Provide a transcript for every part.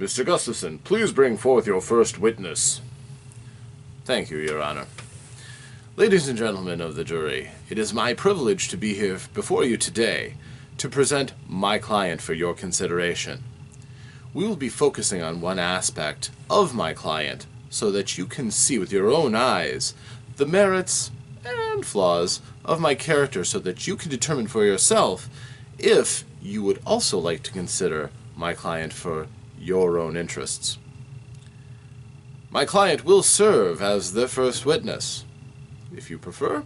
Mr. Gustafson, please bring forth your first witness. Thank you, Your Honor. Ladies and gentlemen of the jury, it is my privilege to be here before you today to present my client for your consideration. We will be focusing on one aspect of my client so that you can see with your own eyes the merits and flaws of my character so that you can determine for yourself if you would also like to consider my client for your own interests. My client will serve as the first witness. If you prefer,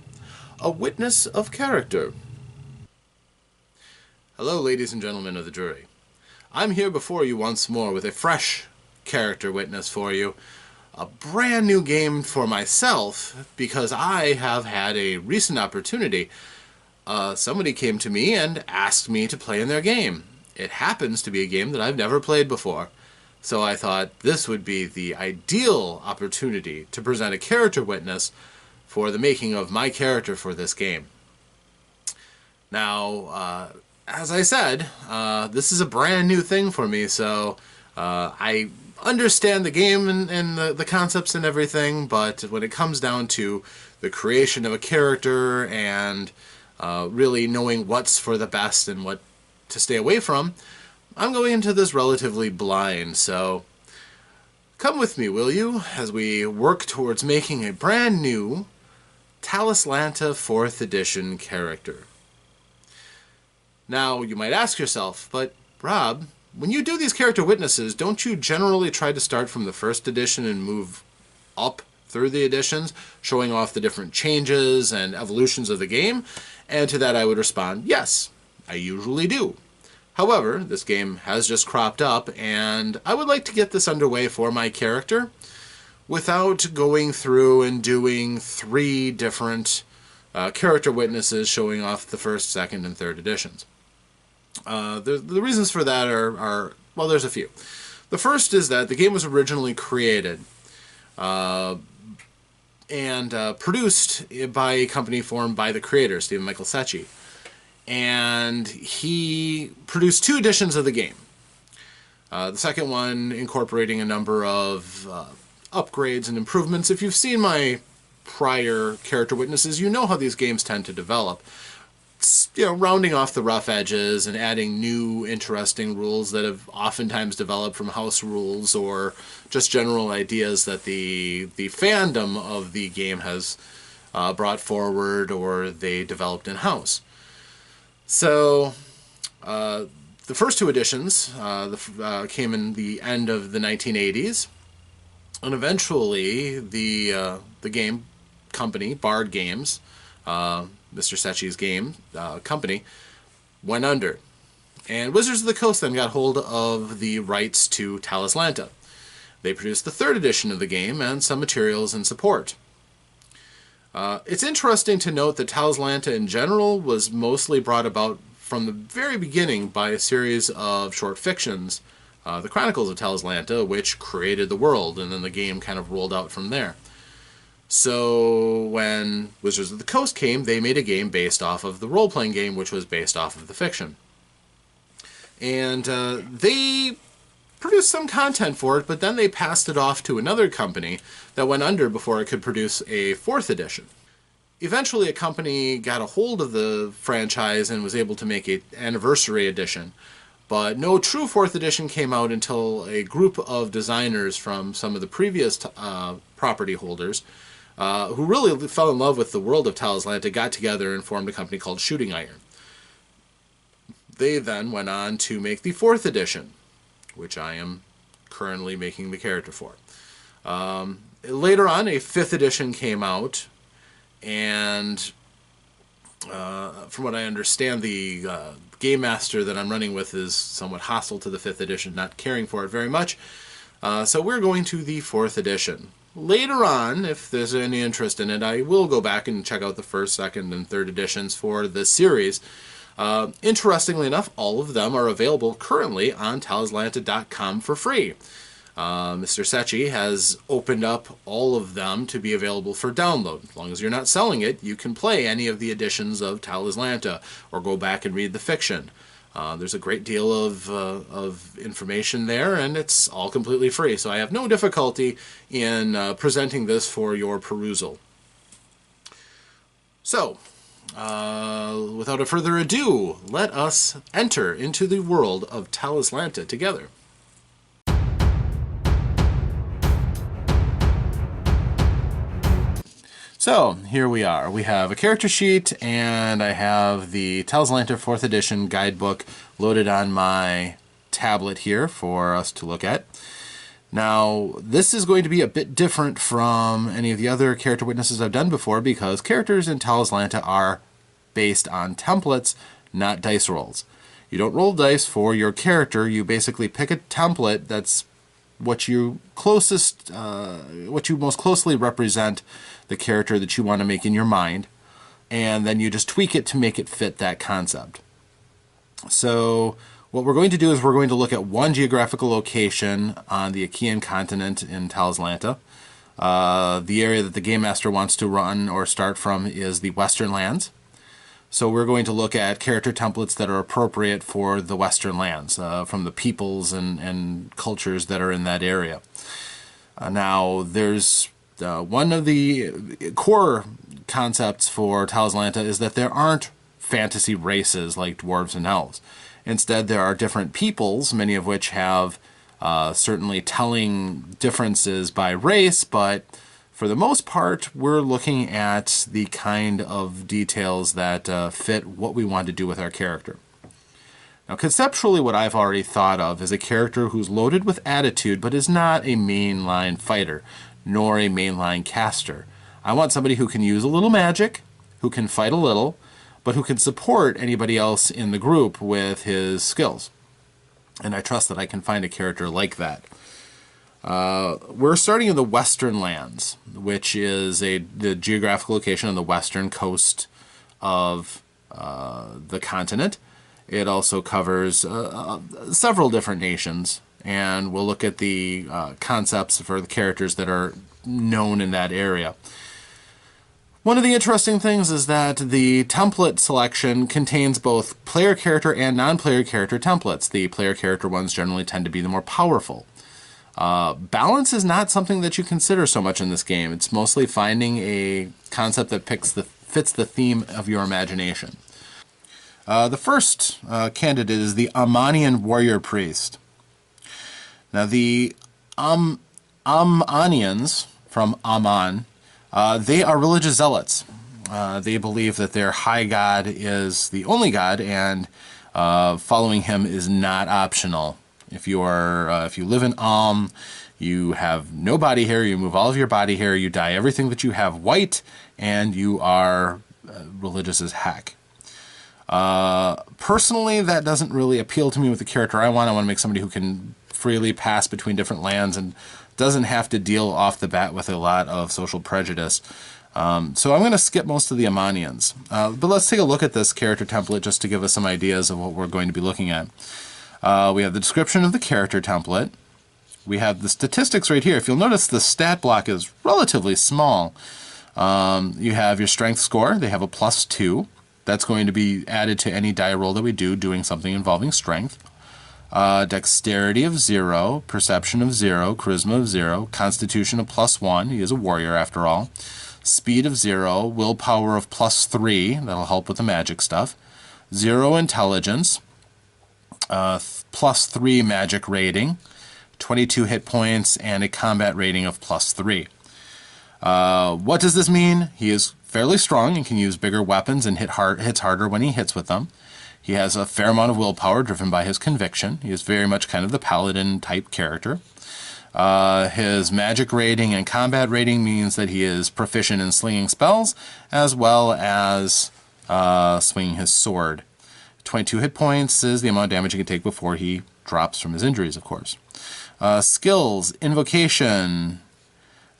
a witness of character. Hello, ladies and gentlemen of the jury. I'm here before you once more with a fresh character witness for you. A brand new game for myself because I have had a recent opportunity. Somebody came to me and asked me to play in their game. It happens to be a game that I've never played before. So I thought this would be the ideal opportunity to present a character witness for the making of my character for this game. Now, as I said, this is a brand new thing for me, so I understand the game and the concepts and everything, but when it comes down to the creation of a character and really knowing what's for the best and what to stay away from, I'm going into this relatively blind, so come with me, will you, as we work towards making a brand new Talislanta 4th edition character. Now, you might ask yourself, but Rob, when you do these character witnesses, don't you generally try to start from the 1st edition and move up through the editions, showing off the different changes and evolutions of the game? And to that I would respond, yes, I usually do. However, this game has just cropped up, and I would like to get this underway for my character without going through and doing 3 different character witnesses showing off the 1st, 2nd, and 3rd editions. The reasons for that are, well, there's a few. The first is that the game was originally created and produced by a company formed by the creator, Stephen Michael Secchi. And he produced 2 editions of the game. The second one incorporating a number of upgrades and improvements. If you've seen my prior character witnesses, you know how these games tend to develop. It's, rounding off the rough edges and adding new interesting rules that have oftentimes developed from house rules or just general ideas that the fandom of the game has brought forward or they developed in-house. So, the first 2 editions came in the end of the 1980s, and eventually the game company, Bard Games, Mr. Secchi's game company, went under. And Wizards of the Coast then got hold of the rights to Talislanta. They produced the 3rd edition of the game and some materials and support. It's interesting to note that Talislanta in general was mostly brought about from the very beginning by a series of short fictions, the Chronicles of Talislanta, which created the world, and then the game kind of rolled out from there. So when Wizards of the Coast came, they made a game based off of the role-playing game, which was based off of the fiction. And they produced some content for it, but then they passed it off to another company that went under before it could produce a 4th edition. Eventually, a company got a hold of the franchise and was able to make an anniversary edition, but no true 4th edition came out until a group of designers from some of the previous property holders who really fell in love with the world of Talislanta got together and formed a company called Shooting Iron. They then went on to make the 4th edition, which I am currently making the character for. Later on, a 5th edition came out, and from what I understand, the game master that I'm running with is somewhat hostile to the 5th edition, not caring for it very much. So we're going to the 4th edition. Later on, if there's any interest in it, I will go back and check out the 1st, 2nd, and 3rd editions for this series. Interestingly enough, all of them are available currently on Talislanta.com for free. Mr. Secchi has opened up all of them to be available for download. As long as you're not selling it, you can play any of the editions of Talislanta or go back and read the fiction. There's a great deal of information there, and it's all completely free. So I have no difficulty in presenting this for your perusal. So, without a further ado, let us enter into the world of Talislanta together. So, here we are. We have a character sheet, and I have the Talislanta 4th edition guidebook loaded on my tablet here for us to look at. Now, this is going to be a bit different from any of the other character witnesses I've done before, because characters in Talislanta are based on templates, not dice rolls. You don't roll dice for your character. You basically pick a template that's what you most closely represent the character that you want to make in your mind, and then you just tweak it to make it fit that concept. So what we're going to do is we're going to look at one geographical location on the Achaean continent in Talislanta. The area that the Game Master wants to run or start from is the Western Lands. So we're going to look at character templates that are appropriate for the Western Lands, from the peoples and cultures that are in that area. Now, there's one of the core concepts for Talislanta is that there aren't fantasy races like dwarves and elves. Instead, there are different peoples, many of which have certainly telling differences by race, but for the most part, we're looking at the kind of details that fit what we want to do with our character. Now, conceptually, what I've already thought of is a character who's loaded with attitude, but is not a mainline fighter, nor a mainline caster. I want somebody who can use a little magic, who can fight a little, but who can support anybody else in the group with his skills. And I trust that I can find a character like that. We're starting in the Western Lands, which is the geographical location on the western coast of the continent. It also covers several different nations, and we'll look at the concepts for the characters that are known in that area. One of the interesting things is that the template selection contains both player character and non-player character templates. The player character ones generally tend to be the more powerful. Balance is not something that you consider so much in this game. It's mostly finding a concept that fits the theme of your imagination. The first candidate is the Ammonian warrior priest. Now, the Ammonians from Amman, they are religious zealots. They believe that their high god is the only god, and following him is not optional. If you live in you have no body hair, you move all of your body hair, you dye everything that you have white, and you are religious as heck. Personally, that doesn't really appeal to me with the character I want. I want to make somebody who can freely pass between different lands and doesn't have to deal off the bat with a lot of social prejudice. So I'm going to skip most of the Ammonians. But let's take a look at this character template just to give us some ideas of what we're going to be looking at. We have the description of the character template. We have the statistics right here. If you'll notice, the stat block is relatively small. You have your strength score. They have a +2. That's going to be added to any die roll that we do doing something involving strength. Dexterity of 0, perception of 0, charisma of 0, constitution of +1. He is a warrior after all. Speed of 0, willpower of +3. That'll help with the magic stuff. 0 intelligence. +3 magic rating, 22 hit points, and a combat rating of +3. What does this mean? He is fairly strong and can use bigger weapons and hits harder when he hits with them. He has a fair amount of willpower driven by his conviction. He is very much kind of the paladin type character. His magic rating and combat rating means that he is proficient in slinging spells as well as swinging his sword. 22 hit points is the amount of damage he can take before he drops from his injuries, of course. Skills, invocation.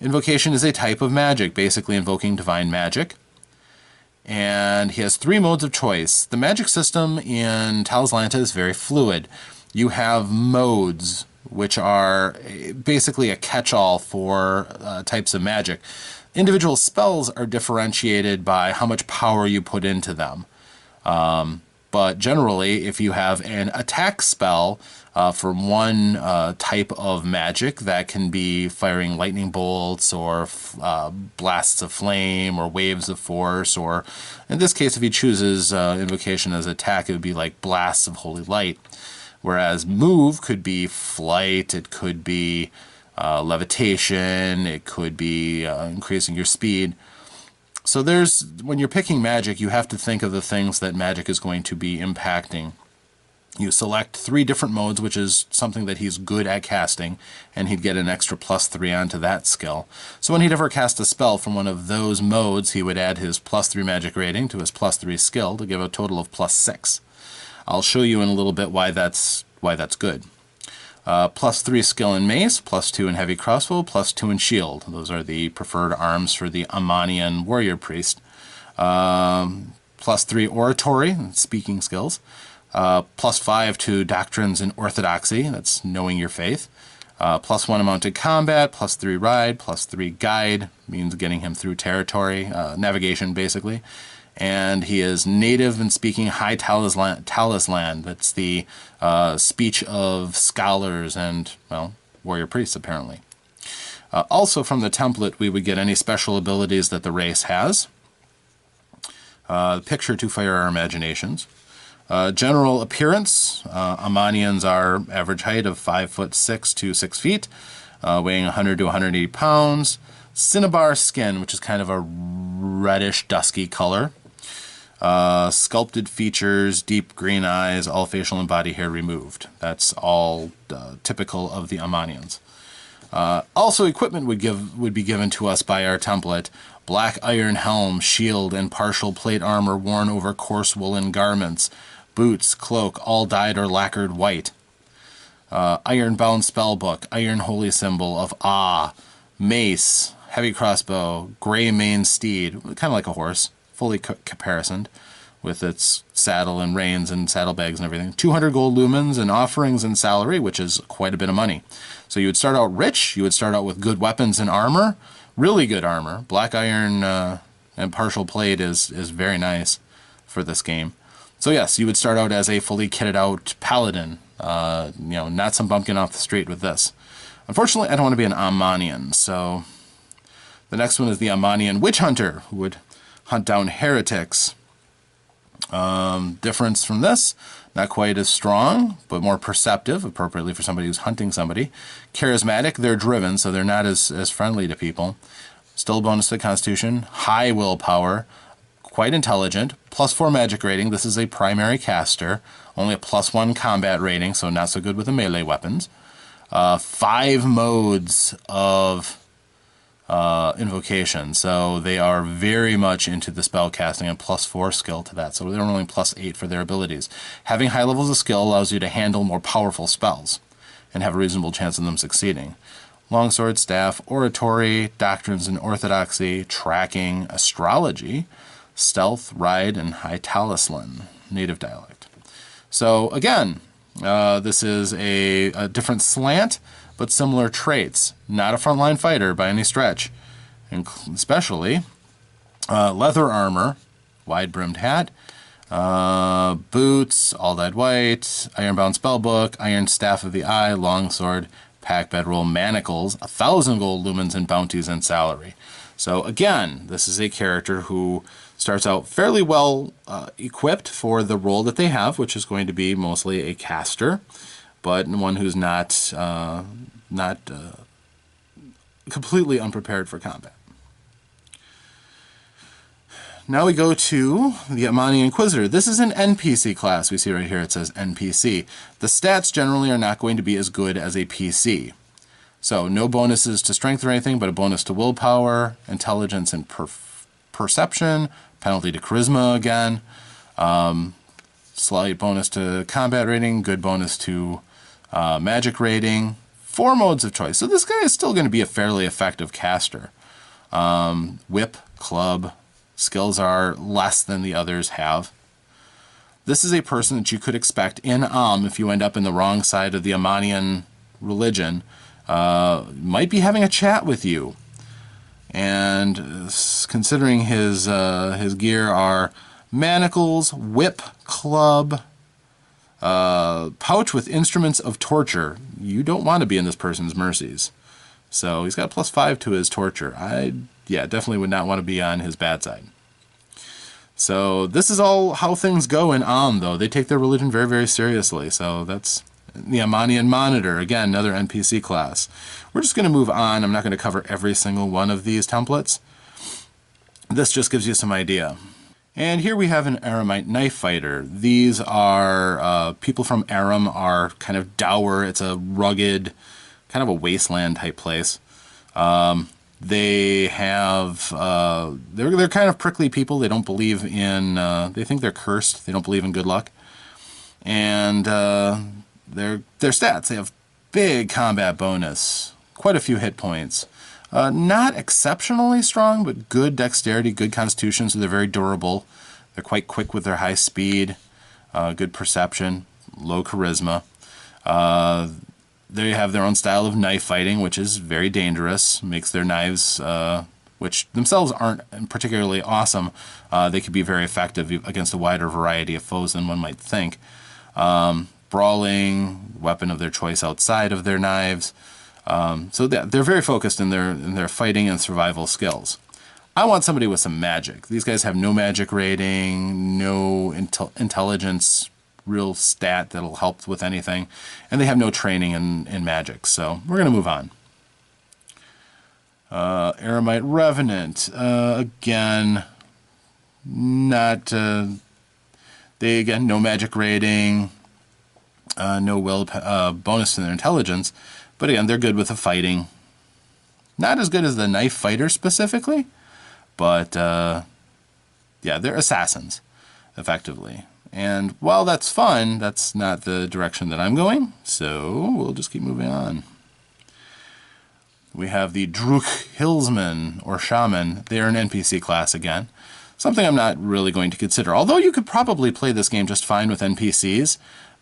Invocation is a type of magic, basically invoking divine magic. And he has 3 modes of choice. The magic system in Talislanta is very fluid. You have modes, which are basically a catch-all for types of magic. Individual spells are differentiated by how much power you put into them. But generally, if you have an attack spell from one type of magic, that can be firing lightning bolts or blasts of flame or waves of force, or in this case, if he chooses invocation as attack, it would be like blasts of holy light. Whereas move could be flight, it could be levitation, it could be increasing your speed. So when you're picking magic, you have to think of the things that magic is going to be impacting. You select 3 different modes, which is something that he's good at casting, and he'd get an extra +3 onto that skill. So when he'd ever cast a spell from one of those modes, he would add his +3 magic rating to his +3 skill to give a total of +6. I'll show you in a little bit why that's good. +3 skill in mace, +2 in heavy crossbow, +2 in shield. Those are the preferred arms for the Ammonian warrior priest. +3 oratory, speaking skills. +5 to doctrines and orthodoxy, that's knowing your faith. +1 amount to combat, +3 ride, +3 guide, means getting him through territory, navigation basically. And he is native and speaking High Talisland. That's the speech of scholars and, well, warrior priests, apparently. Also from the template, we would get any special abilities that the race has. Picture to fire our imaginations. General appearance, Ammonians are average height of 5'6" to 6 feet, weighing 100 to 180 pounds. Cinnabar skin, which is kind of a reddish, dusky color. Sculpted features, deep green eyes, all facial and body hair removed. That's all typical of the Ammonians. Also, equipment would be given to us by our template. Black iron helm, shield, and partial plate armor worn over coarse woolen garments. Boots, cloak, all dyed or lacquered white. Iron-bound spellbook, iron holy symbol of Ah, mace, heavy crossbow, gray maned steed, kind of like a horse, fully caparisoned, with its saddle and reins and saddlebags and everything. 200 gold lumens and offerings and salary, which is quite a bit of money. So you would start out rich, you would start out with good weapons and armor, really good armor. Black iron and partial plate is very nice for this game. So yes, you would start out as a fully kitted out paladin, not some bumpkin off the street with this. Unfortunately, I don't want to be an Ammonian, so the next one is the Ammonian witch hunter, who would hunt down heretics. Difference from this, not quite as strong, but more perceptive, appropriately for somebody who's hunting somebody. Charismatic, they're driven, so they're not as friendly to people. Still a bonus to the Constitution. High willpower, quite intelligent, +4 magic rating. This is a primary caster, only a +1 combat rating, so not so good with the melee weapons. 5 modes of invocation, so they are very much into the spell casting and +4 skill to that, so they're only +8 for their abilities. Having high levels of skill allows you to handle more powerful spells and have a reasonable chance of them succeeding. Longsword, staff, oratory, doctrines and orthodoxy, tracking, astrology, stealth, ride, and High Talislanta, native dialect. So again, this is a different slant, but similar traits. Not a frontline fighter by any stretch. Especially leather armor, wide-brimmed hat, boots, all dyed white, iron-bound spellbook, iron staff of the eye, longsword, pack bedroll, manacles, 1,000 gold lumens and bounties and salary. So again, this is a character who starts out fairly well equipped for the role that they have, which is going to be mostly a caster, but one who's not completely unprepared for combat. Now we go to the Ammonian Inquisitor. This is an NPC class. We see right here it says NPC. The stats generally are not going to be as good as a PC. So no bonuses to strength or anything, but a bonus to willpower, intelligence, and perception, penalty to charisma again, slight bonus to combat rating, good bonus to magic rating, 4 modes of choice. So this guy is still going to be a fairly effective caster. Whip, club, skills are less than the others have. This is a person that you could expect in if you end up in the wrong side of the Ammonian religion, might be having a chat with you. And considering his gear are manacles, whip, club, pouch with instruments of torture. You don't want to be in this person's mercies. So he's got a +5 to his torture. Yeah, definitely would not want to be on his bad side. So this is all how things go in though. They take their religion very, very seriously. So that's the Amanian Monitor. Again, another NPC class. We're just going to move on. I'm not going to cover every single one of these templates. This just gives you some idea. And here we have an Aramite knife fighter. These are people from Aram are kind of dour. It's a rugged, kind of a wasteland type place. They have they're kind of prickly people. They don't believe in they think they're cursed. They don't believe in good luck. And their stats, they have big combat bonus, quite a few hit points. Not exceptionally strong, but good dexterity, good constitution, so they're very durable. They're quite quick with their high speed, good perception, low charisma. They have their own style of knife fighting, which is very dangerous, makes their knives, which themselves aren't particularly awesome, they could be very effective against a wider variety of foes than one might think. Brawling, weapon of their choice outside of their knives. So they're very focused in their fighting and survival skills. I want somebody with some magic. These guys have no magic rating, no intelligence, real stat that'll help with anything, and they have no training in magic. So we're going to move on. Aramite Revenant. Again, not... they, again, no magic rating, no will bonus to their intelligence. But again, they're good with the fighting. Not as good as the knife fighter specifically, but yeah, they're assassins, effectively. And while that's fun, that's not the direction that I'm going, so we'll just keep moving on. We have the Druk Hillsman, or Shaman. They're an NPC class again. Something I'm not really going to consider. Although you could probably play this game just fine with NPCs,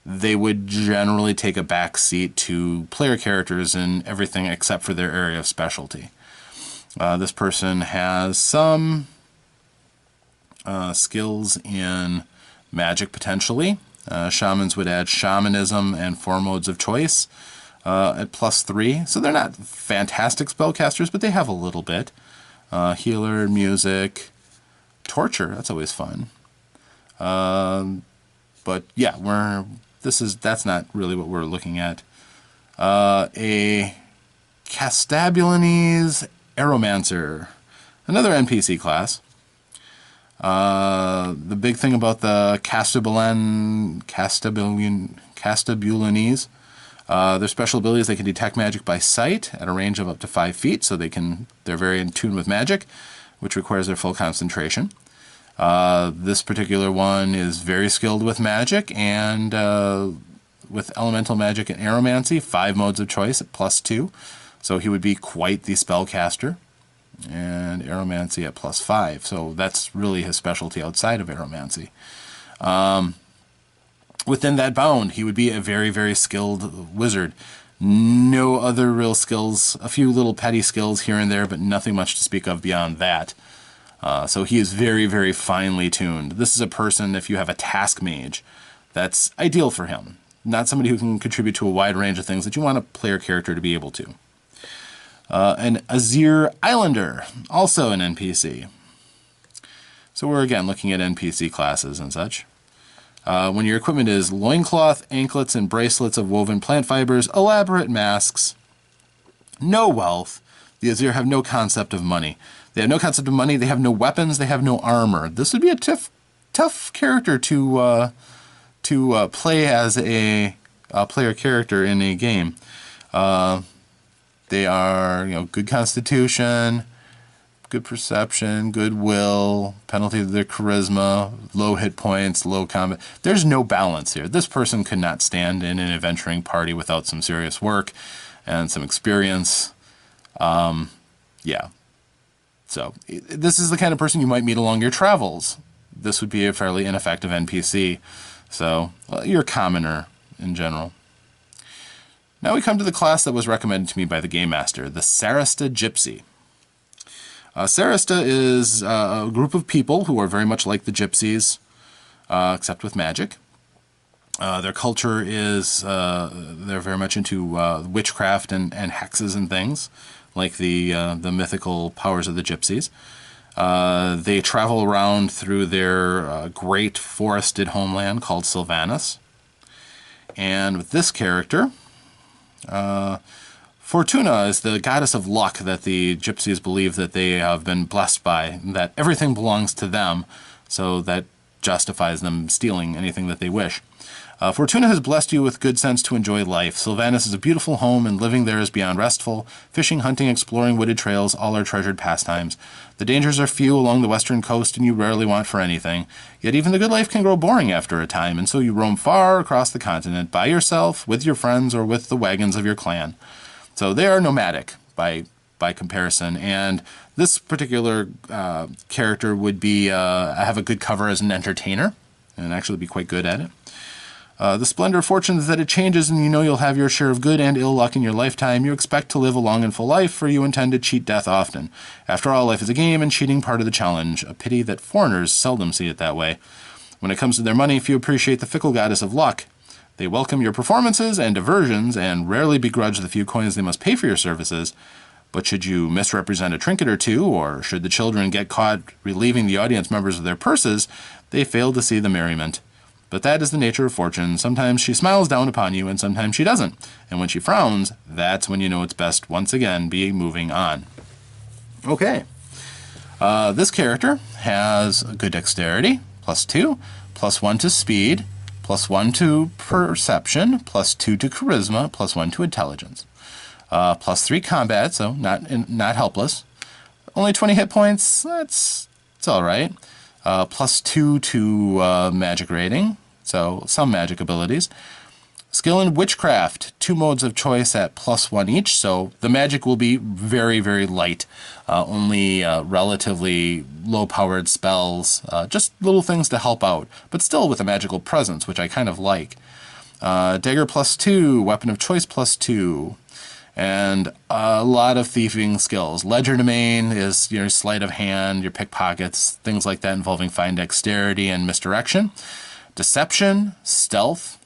they would generally take a back seat to player characters in everything except for their area of specialty. This person has some skills in magic, potentially. Shamans would add shamanism and 4 modes of choice at +3. So they're not fantastic spellcasters, but they have a little bit. Healer, music, torture, that's always fun. But yeah, that's not really what we're looking at. A Castabulanese Aeromancer, another NPC class. The big thing about the Castabulanese, their special ability is they can detect magic by sight at a range of up to 5 feet, so they're very in tune with magic, which requires their full concentration. This particular one is very skilled with magic and with elemental magic and aeromancy, 5 modes of choice at +2. So he would be quite the spellcaster. And aeromancy at +5. So that's really his specialty outside of aeromancy. Within that bound, he would be a very, very skilled wizard. No other real skills, a few little petty skills here and there, but nothing much to speak of beyond that. So he is very, very finely tuned. This is a person, if you have a task mage, that's ideal for him. Not somebody who can contribute to a wide range of things that you want a player character to be able to. An Azir Islander, also an NPC. So we're again looking at NPC classes and such. When your equipment is loincloth, anklets, and bracelets of woven plant fibers, elaborate masks, no wealth, the Azir have no concept of money. They have no concept of money, they have no weapons, they have no armor. This would be a tough character to play as a player character in a game. They are, good constitution, good perception, good will, penalty of their charisma, low hit points, low combat. There's no balance here. This person could not stand in an adventuring party without some serious work and some experience. Yeah. So this is the kind of person you might meet along your travels. This would be a fairly ineffective NPC. So you're a commoner in general. Now we come to the class that was recommended to me by the Game Master, the Sarasta Gypsy. Sarasta is a group of people who are very much like the Gypsies. except with magic. Their culture is, they're very much into witchcraft and hexes and things, like the mythical powers of the gypsies. They travel around through their great forested homeland called Sylvanas. And with this character, Fortuna is the goddess of luck that the gypsies believe that they have been blessed by, that everything belongs to them, so that justifies them stealing anything that they wish. Fortuna has blessed you with good sense to enjoy life. Sylvanas is a beautiful home, and living there is beyond restful. Fishing, hunting, exploring wooded trails, all are treasured pastimes. The dangers are few along the western coast, and you rarely want for anything. Yet even the good life can grow boring after a time, and so you roam far across the continent, by yourself, with your friends, or with the wagons of your clan. So they are nomadic by comparison, and this particular character would be have a good cover as an entertainer, and actually be quite good at it. The splendor of fortune is that it changes, and you know you'll have your share of good and ill luck in your lifetime. You expect to live a long and full life, for you intend to cheat death often. After all, life is a game, and cheating part of the challenge. A pity that foreigners seldom see it that way. When it comes to their money, few appreciate the fickle goddess of luck. They welcome your performances and diversions, and rarely begrudge the few coins they must pay for your services. But should you misrepresent a trinket or two, or should the children get caught relieving the audience members of their purses, they fail to see the merriment. But that is the nature of fortune. Sometimes she smiles down upon you, and sometimes she doesn't. And when she frowns, that's when you know it's best once again be moving on. Okay. This character has good dexterity, +2, +1 to speed, +1 to perception, +2 to charisma, +1 to intelligence. +3 combat, so not helpless. Only 20 hit points, it's all right. +2 to magic rating, so some magic abilities. Skill in witchcraft, 2 modes of choice at +1 each, so the magic will be very, very light. Only relatively low-powered spells, just little things to help out, but still with a magical presence, which I kind of like. Dagger +2, weapon of choice +2. And a lot of thieving skills. Legerdemain is your sleight of hand, your pickpockets, things like that involving fine dexterity and misdirection. Deception, stealth.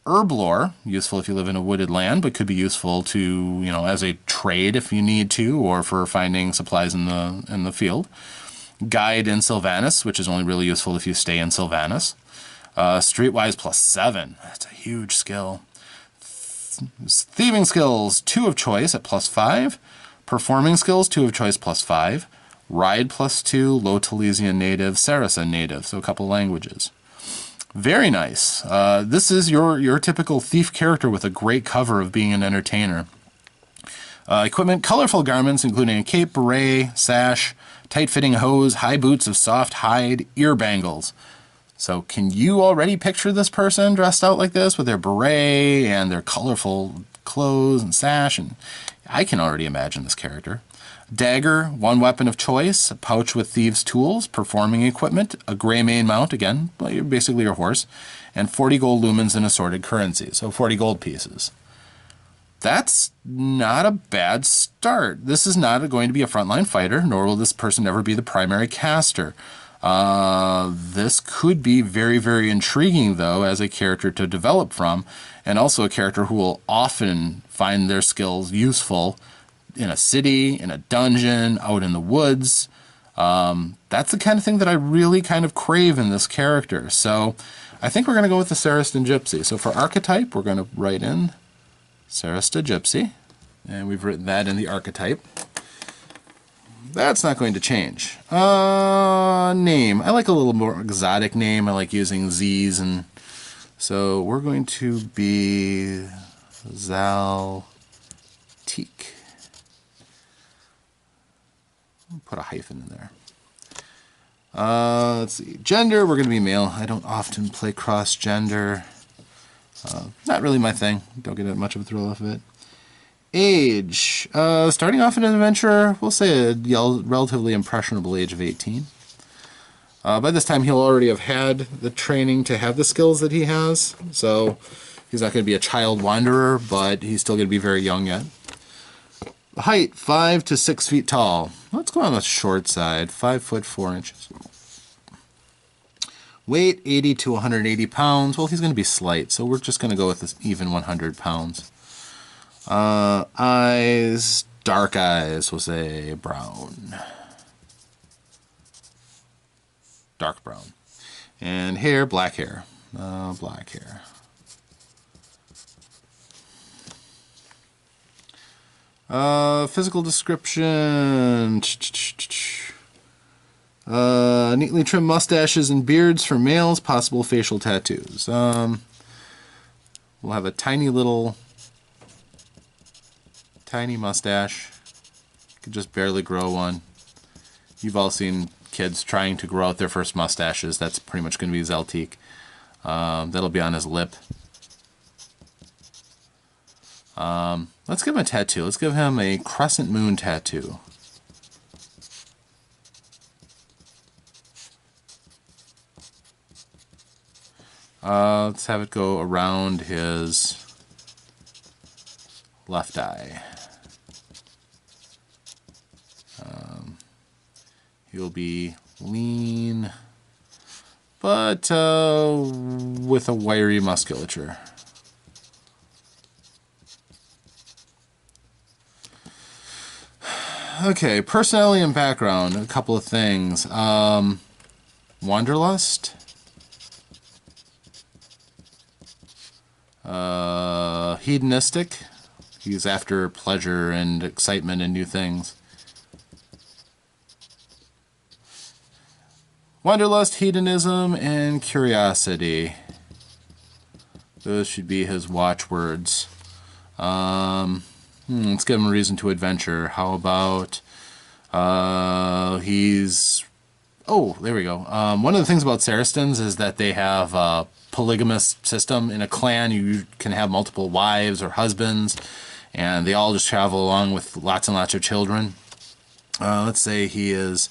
Herblore, useful if you live in a wooded land, but could be useful to, as a trade if you need to, or for finding supplies in the field. Guide in Sylvanas, which is only really useful if you stay in Sylvanas. Streetwise +7, that's a huge skill. Thieving skills, 2 of choice at +5. Performing skills, 2 of choice +5. Ride +2, Low Talisian native, Saracen native, so a couple languages. Very nice. This is your typical thief character with a great cover of being an entertainer. Equipment, colorful garments including a cape, beret, sash, tight-fitting hose, high boots of soft hide, ear bangles. So can you already picture this person dressed out like this with their beret and their colorful clothes and sash? And I can already imagine this character. Dagger, 1 weapon of choice, a pouch with thieves' tools, performing equipment, a gray mane mount, again, basically your horse, and 40 gold lumens in assorted currencies, so 40 gold pieces. That's not a bad start. This is not going to be a frontline fighter, nor will this person ever be the primary caster. This could be very, very intriguing, though, as a character to develop from, and also a character who will often find their skills useful in a city, in a dungeon, out in the woods. That's the kind of thing that I really kind of crave in this character. So I think we're going to go with the Saracen Gypsy. So for archetype, we're going to write in Saracen Gypsy, and we've written that in the archetype. That's not going to change. Name. I like a little more exotic name. I like using Z's, and so we're going to be Zaltique. Put a hyphen in there. Let's see. Gender, we're going to be male. I don't often play cross-gender. Not really my thing. Don't get much of a thrill off of it. Age. Starting off in an adventure, we'll say a relatively impressionable age of 18. By this time, he'll already have had the training to have the skills that he has. So he's not going to be a child wanderer, but he's still going to be very young yet. Height, 5 to 6 feet tall. Let's go on the short side, 5 foot 4 inches. Weight 80 to 180 pounds. Well, he's going to be slight, so we're just going to go with this even 100 pounds. Eyes, dark eyes, we'll say brown. Dark brown. And hair, black hair. Black hair. Physical description. Neatly trimmed mustaches and beards for males, possible facial tattoos. We'll have a tiny mustache. Could just barely grow one. You've all seen kids trying to grow out their first mustaches. That's pretty much going to be Zaltik. That'll be on his lip. Let's give him a tattoo. Let's give him a crescent moon tattoo. Let's have it go around his left eye. He'll be lean, but with a wiry musculature. Okay, personality and background, a couple of things. Wanderlust. Hedonistic. He's after pleasure and excitement and new things. Wanderlust, hedonism, and curiosity. Those should be his watchwords. Let's give him a reason to adventure. How about he's... Oh, there we go. One of the things about Saracens is that they have a polygamous system. In a clan, you can have multiple wives or husbands, and they all just travel along with lots and lots of children. Let's say he is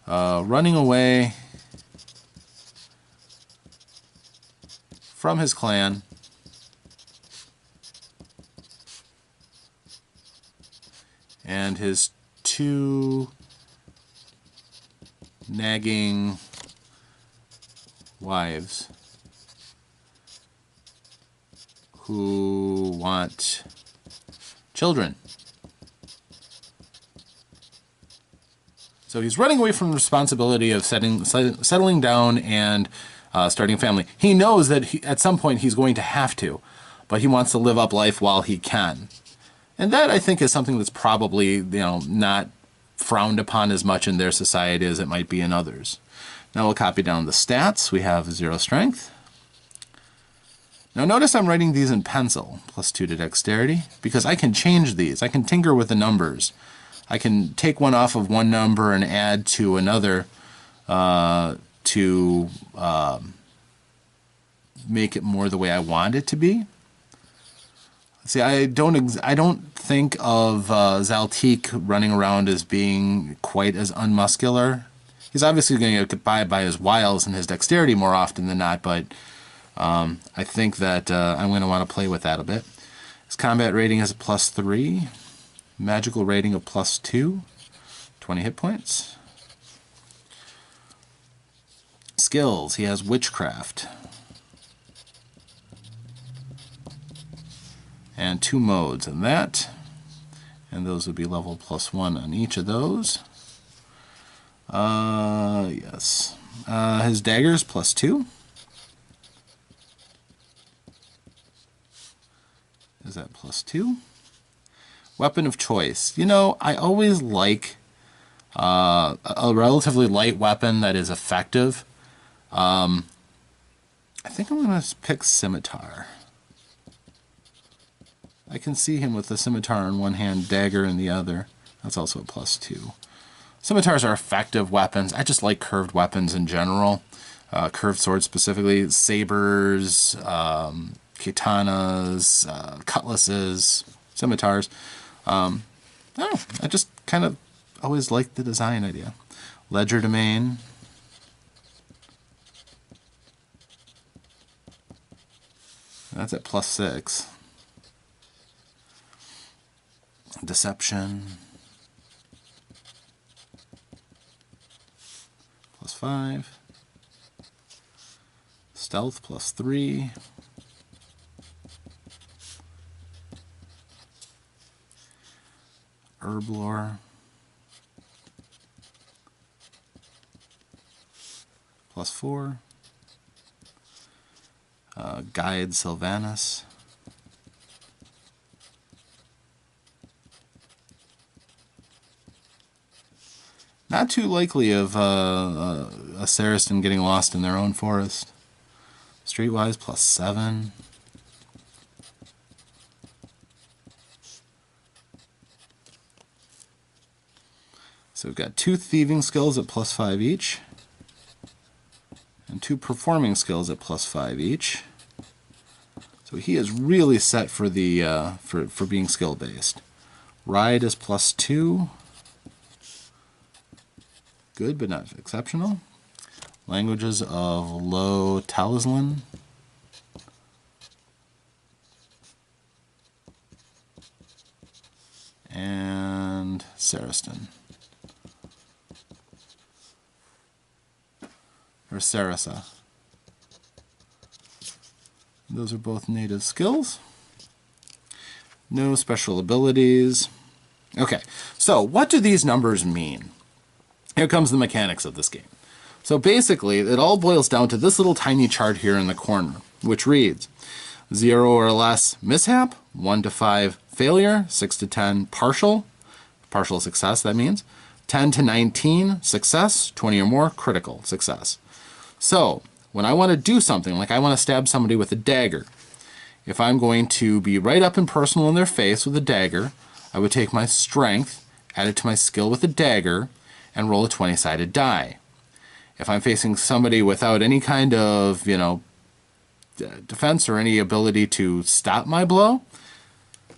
running away from his clan and his two nagging wives who want children. So he's running away from the responsibility of settling down and starting a family. He knows that at some point he's going to have to, but he wants to live up life while he can. And that, I think, is something that's probably, not frowned upon as much in their society as it might be in others. Now we'll copy down the stats. We have 0 strength. Now notice I'm writing these in pencil, +2 to dexterity, because I can change these. I can tinker with the numbers. I can take one off of one number and add to another to make it more the way I want it to be. See, I don't think of Zaltik running around as being quite as unmuscular. He's obviously going to get by his wiles and his dexterity more often than not, but I think that I'm going to want to play with that a bit. His combat rating is a +3, magical rating of +2, 20 hit points. Skills, he has witchcraft. And 2 modes in that, and those would be level +1 on each of those. Yes. His daggers +2. Is that +2? Weapon of choice. I always like a relatively light weapon that is effective. I think I'm going to pick scimitar. I can see him with the scimitar in one hand, dagger in the other. That's also a +2. Scimitars are effective weapons. I just like curved weapons in general. Curved swords specifically. Sabers, katanas, cutlasses, scimitars. I just kind of always liked the design idea. Ledger domain. That's at +6. Deception. +5. Stealth +3. Herblore +4. Guide Sylvanus. Not too likely of a Saracen getting lost in their own forest. Streetwise +7. So we've got 2 thieving skills at +5 each, and 2 performing skills at +5 each. So he is really set for the for being skill based. Ride is +2. Good, but not exceptional. Languages of Low Talislan. And Saracen. Or Sarasa. Those are both native skills. No special abilities. Okay, so what do these numbers mean? Here comes the mechanics of this game. So basically, it all boils down to this little tiny chart here in the corner, which reads 0 or less mishap, 1 to 5 failure, 6 to 10 partial success that means, 10 to 19 success, 20 or more critical success. So when I want to do something, like I want to stab somebody with a dagger, if I'm going to be right up and personal in their face with a dagger, I would take my strength, add it to my skill with a dagger, and roll a 20-sided die. If I'm facing somebody without any kind of, defense or any ability to stop my blow,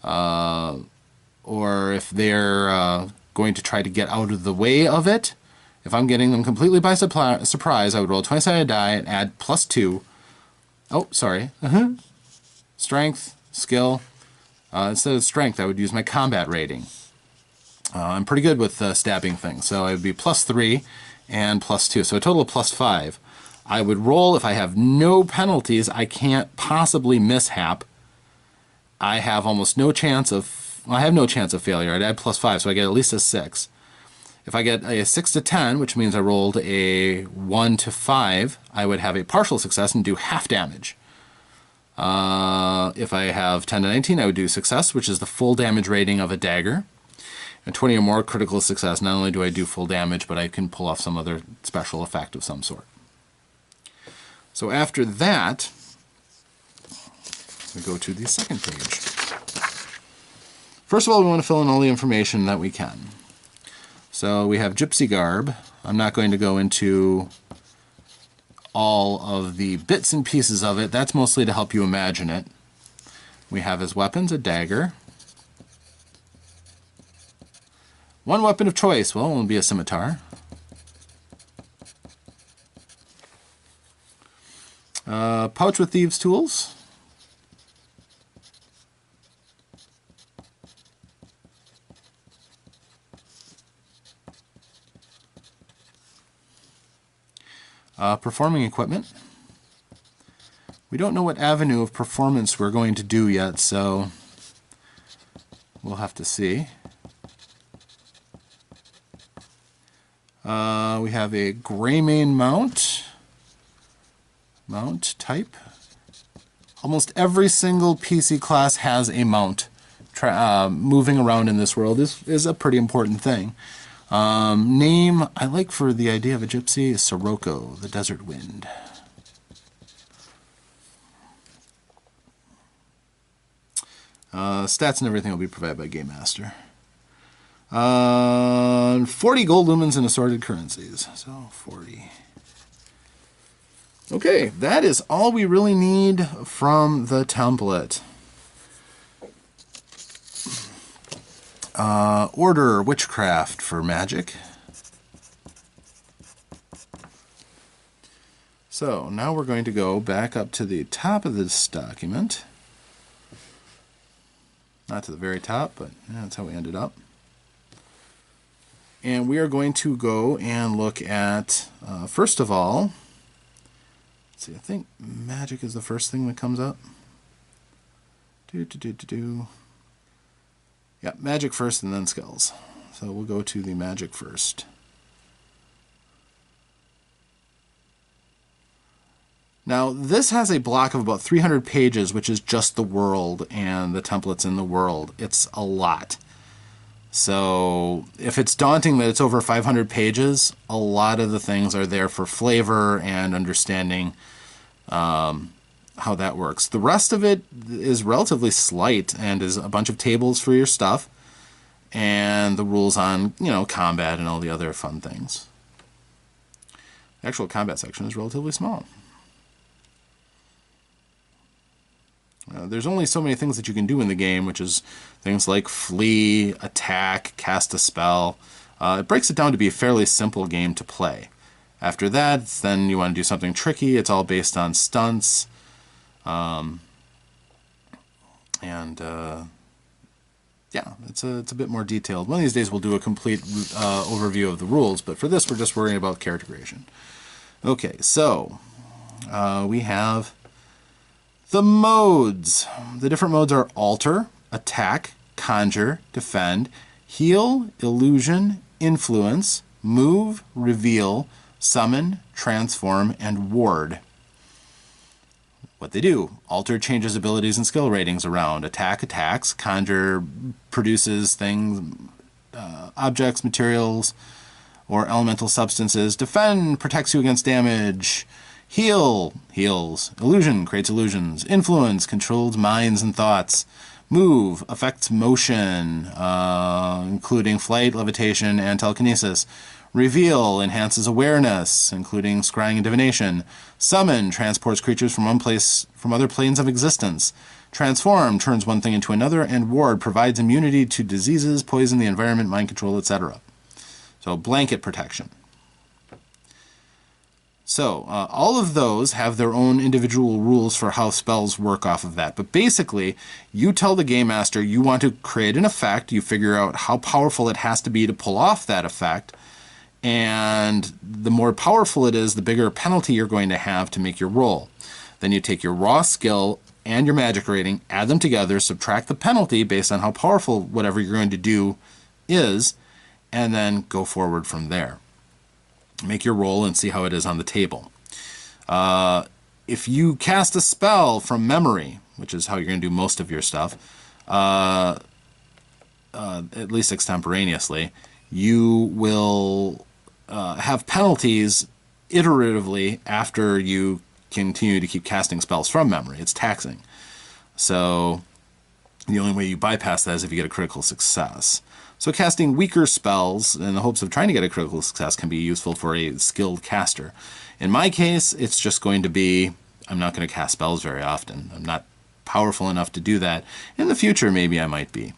or if they're going to try to get out of the way of it, if I'm getting them completely by surprise, I would roll a 20-sided die and add +2. Oh, sorry. Strength, skill. Instead of strength, I would use my combat rating. I'm pretty good with stabbing things, so it would be +3 and +2, so a total of +5. I would roll if I have no penalties. I can't possibly mishap. I have almost no chance of. Well, I have no chance of failure. I'd add +5, so I get at least a 6. If I get a 6 to 10, which means I rolled a 1 to 5, I would have a partial success and do half damage. If I have 10 to 19, I would do success, which is the full damage rating of a dagger. And 20 or more critical success. Not only do I do full damage, but I can pull off some other special effect of some sort. So after that, we go to the second page. First of all, we want to fill in all the information that we can. So we have Gypsy Garb. I'm not going to go into all of the bits and pieces of it. That's mostly to help you imagine it. We have as weapons a dagger. One weapon of choice, well, it will be a scimitar. Pouch with thieves' tools. Performing equipment. We don't know what avenue of performance we're going to do yet, so we'll have to see. We have a Greymane mount type. Almost every single PC class has a mount. Moving around in this world is a pretty important thing. Name I like for the idea of a gypsy is Sirocco, the Desert Wind. Stats and everything will be provided by Game Master. 40 gold lumens and assorted currencies. So 40. Okay, that is all we really need from the template. Order Witchcraft for Magic. So now we're going to go back up to the top of this document. Not to the very top, but that's how we ended up. And we are going to go and look at, first of all, see, I think magic is the first thing that comes up. Yeah, magic first and then skills. So we'll go to the magic first. Now, this has a block of about 300 pages, which is just the world and the templates in the world. It's a lot. So if it's daunting that it's over 500 pages, a lot of the things are there for flavor and understanding how that works. The rest of it is relatively slight and is a bunch of tables for your stuff and the rules on, combat and all the other fun things. The actual combat section is relatively small. There's only so many things that you can do in the game, which is things like flee, attack, cast a spell. It breaks it down to be a fairly simple game to play. After that, then you want to do something tricky. It's all based on stunts. Yeah, it's a bit more detailed. One of these days we'll do a complete overview of the rules, but for this we're just worrying about character creation. Okay, so we have the modes. The different modes are alter, attack, conjure, defend, heal, illusion, influence, move, reveal, summon, transform, and ward. What they do: alter changes abilities and skill ratings around. Attack attacks. Conjure produces things, objects, materials, or elemental substances. Defend protects you against damage. Heal heals. Illusion creates illusions. Influence controls minds and thoughts. Move affects motion, including flight, levitation, and telekinesis. Reveal enhances awareness, including scrying and divination. Summon transports creatures from one place from other planes of existence. Transform turns one thing into another, and ward provides immunity to diseases, poison, the environment, mind control, etc. So blanket protection. So all of those have their own individual rules for how spells work off of that. But basically, you tell the game master you want to create an effect. You figure out how powerful it has to be to pull off that effect. And the more powerful it is, the bigger penalty you're going to have to make your roll. Then you take your raw skill and your magic rating, add them together, subtract the penalty based on how powerful whatever you're going to do is, and then go forward from there. Make your roll and see how it is on the table. If you cast a spell from memory, which is how you're going to do most of your stuff, at least extemporaneously, you will have penalties iteratively after you continue to keep casting spells from memory. It's taxing. So the only way you bypass that is if you get a critical success. So casting weaker spells in the hopes of trying to get a critical success can be useful for a skilled caster. In my case, it's just going to be, I'm not going to cast spells very often. I'm not powerful enough to do that. In the future, maybe I might be.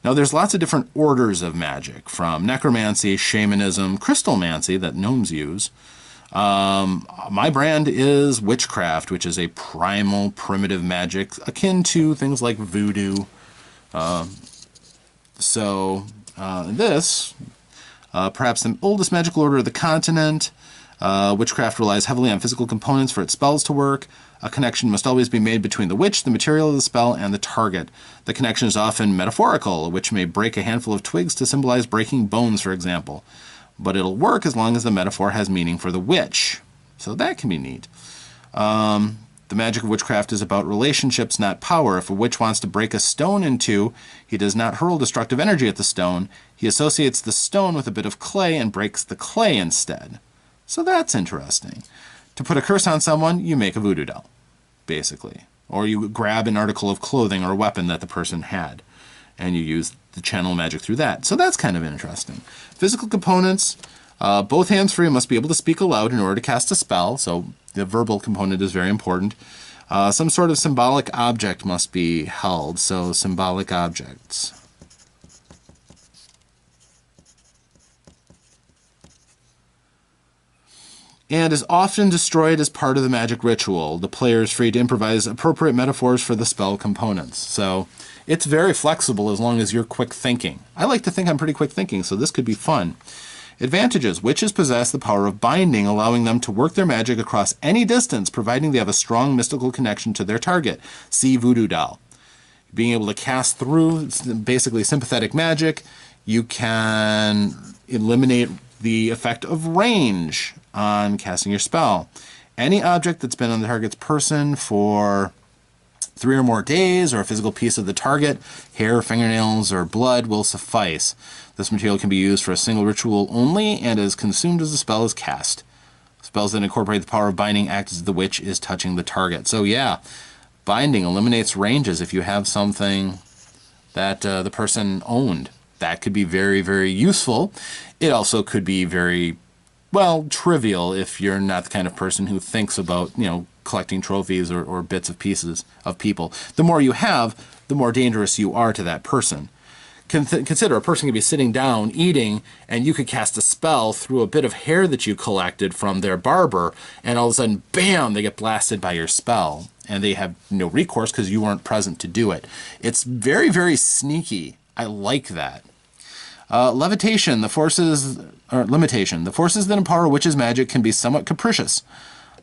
Now, there's lots of different orders of magic, from necromancy, shamanism, crystalmancy that gnomes use. My brand is witchcraft, which is a primal, primitive magic akin to things like voodoo. This, perhaps the oldest magical order of the continent. Witchcraft relies heavily on physical components for its spells to work. A connection must always be made between the witch, the material of the spell, and the target. The connection is often metaphorical. A witch may break a handful of twigs to symbolize breaking bones, for example. But it'll work as long as the metaphor has meaning for the witch. So that can be neat. The magic of witchcraft is about relationships, not power. If a witch wants to break a stone in two, he does not hurl destructive energy at the stone. He associates the stone with a bit of clay and breaks the clay instead. So that's interesting. To put a curse on someone, you make a voodoo doll, basically. Or you grab an article of clothing or a weapon that the person had, and you use the channel magic through that. So that's kind of interesting. Physical components, both hands free, must be able to speak aloud in order to cast a spell, so the verbal component is very important. Some sort of symbolic object must be held, so symbolic objects. And is often destroyed as part of the magic ritual. The player is free to improvise appropriate metaphors for the spell components. So it's very flexible as long as you're quick thinking. I like to think I'm pretty quick thinking, so this could be fun. Advantages. Witches possess the power of binding, allowing them to work their magic across any distance, providing they have a strong mystical connection to their target. See Voodoo Doll. Being able to cast through basically sympathetic magic, you can eliminate the effect of range on casting your spell. Any object that's been on the target's person for 3 or more days, or a physical piece of the target, hair, fingernails, or blood will suffice. This material can be used for a single ritual only and is consumed as the spell is cast. Spells that incorporate the power of binding act as the witch is touching the target. So yeah, binding eliminates ranges if you have something that the person owned. That could be very, very useful. It also could be very, well, trivial if you're not the kind of person who thinks about, collecting trophies or bits of pieces of people. The more you have, the more dangerous you are to that person. Consider a person could be sitting down eating, and you could cast a spell through a bit of hair that you collected from their barber, and all of a sudden, bam, they get blasted by your spell, and they have no recourse because you weren't present to do it. It's very, very sneaky. I like that. Levitation. Limitation. The forces that empower a witch's magic can be somewhat capricious.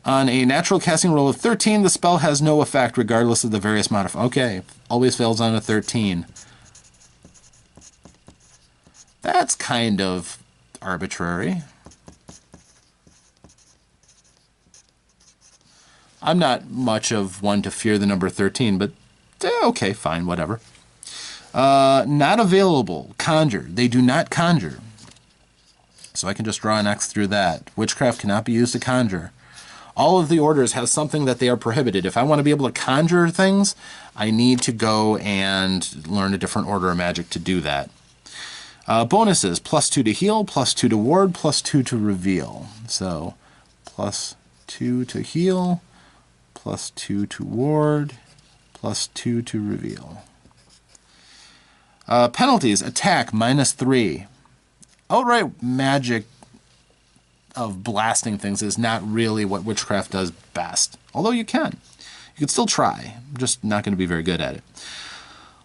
On a natural casting roll of 13, the spell has no effect regardless of the various modifiers. Okay, always fails on a 13. That's kind of arbitrary. I'm not much of one to fear the number 13, but okay, fine, whatever. Not available. Conjure. They do not conjure. So I can just draw an X through that. Witchcraft cannot be used to conjure. All of the orders have something that they are prohibited. If I want to be able to conjure things, I need to go and learn a different order of magic to do that. Bonuses, +2 to heal, +2 to ward, +2 to reveal. So, +2 to heal, +2 to ward, +2 to reveal. Penalties, attack, -3. Outright magic of blasting things is not really what witchcraft does best. Although you can. You can still try. I'm just not going to be very good at it.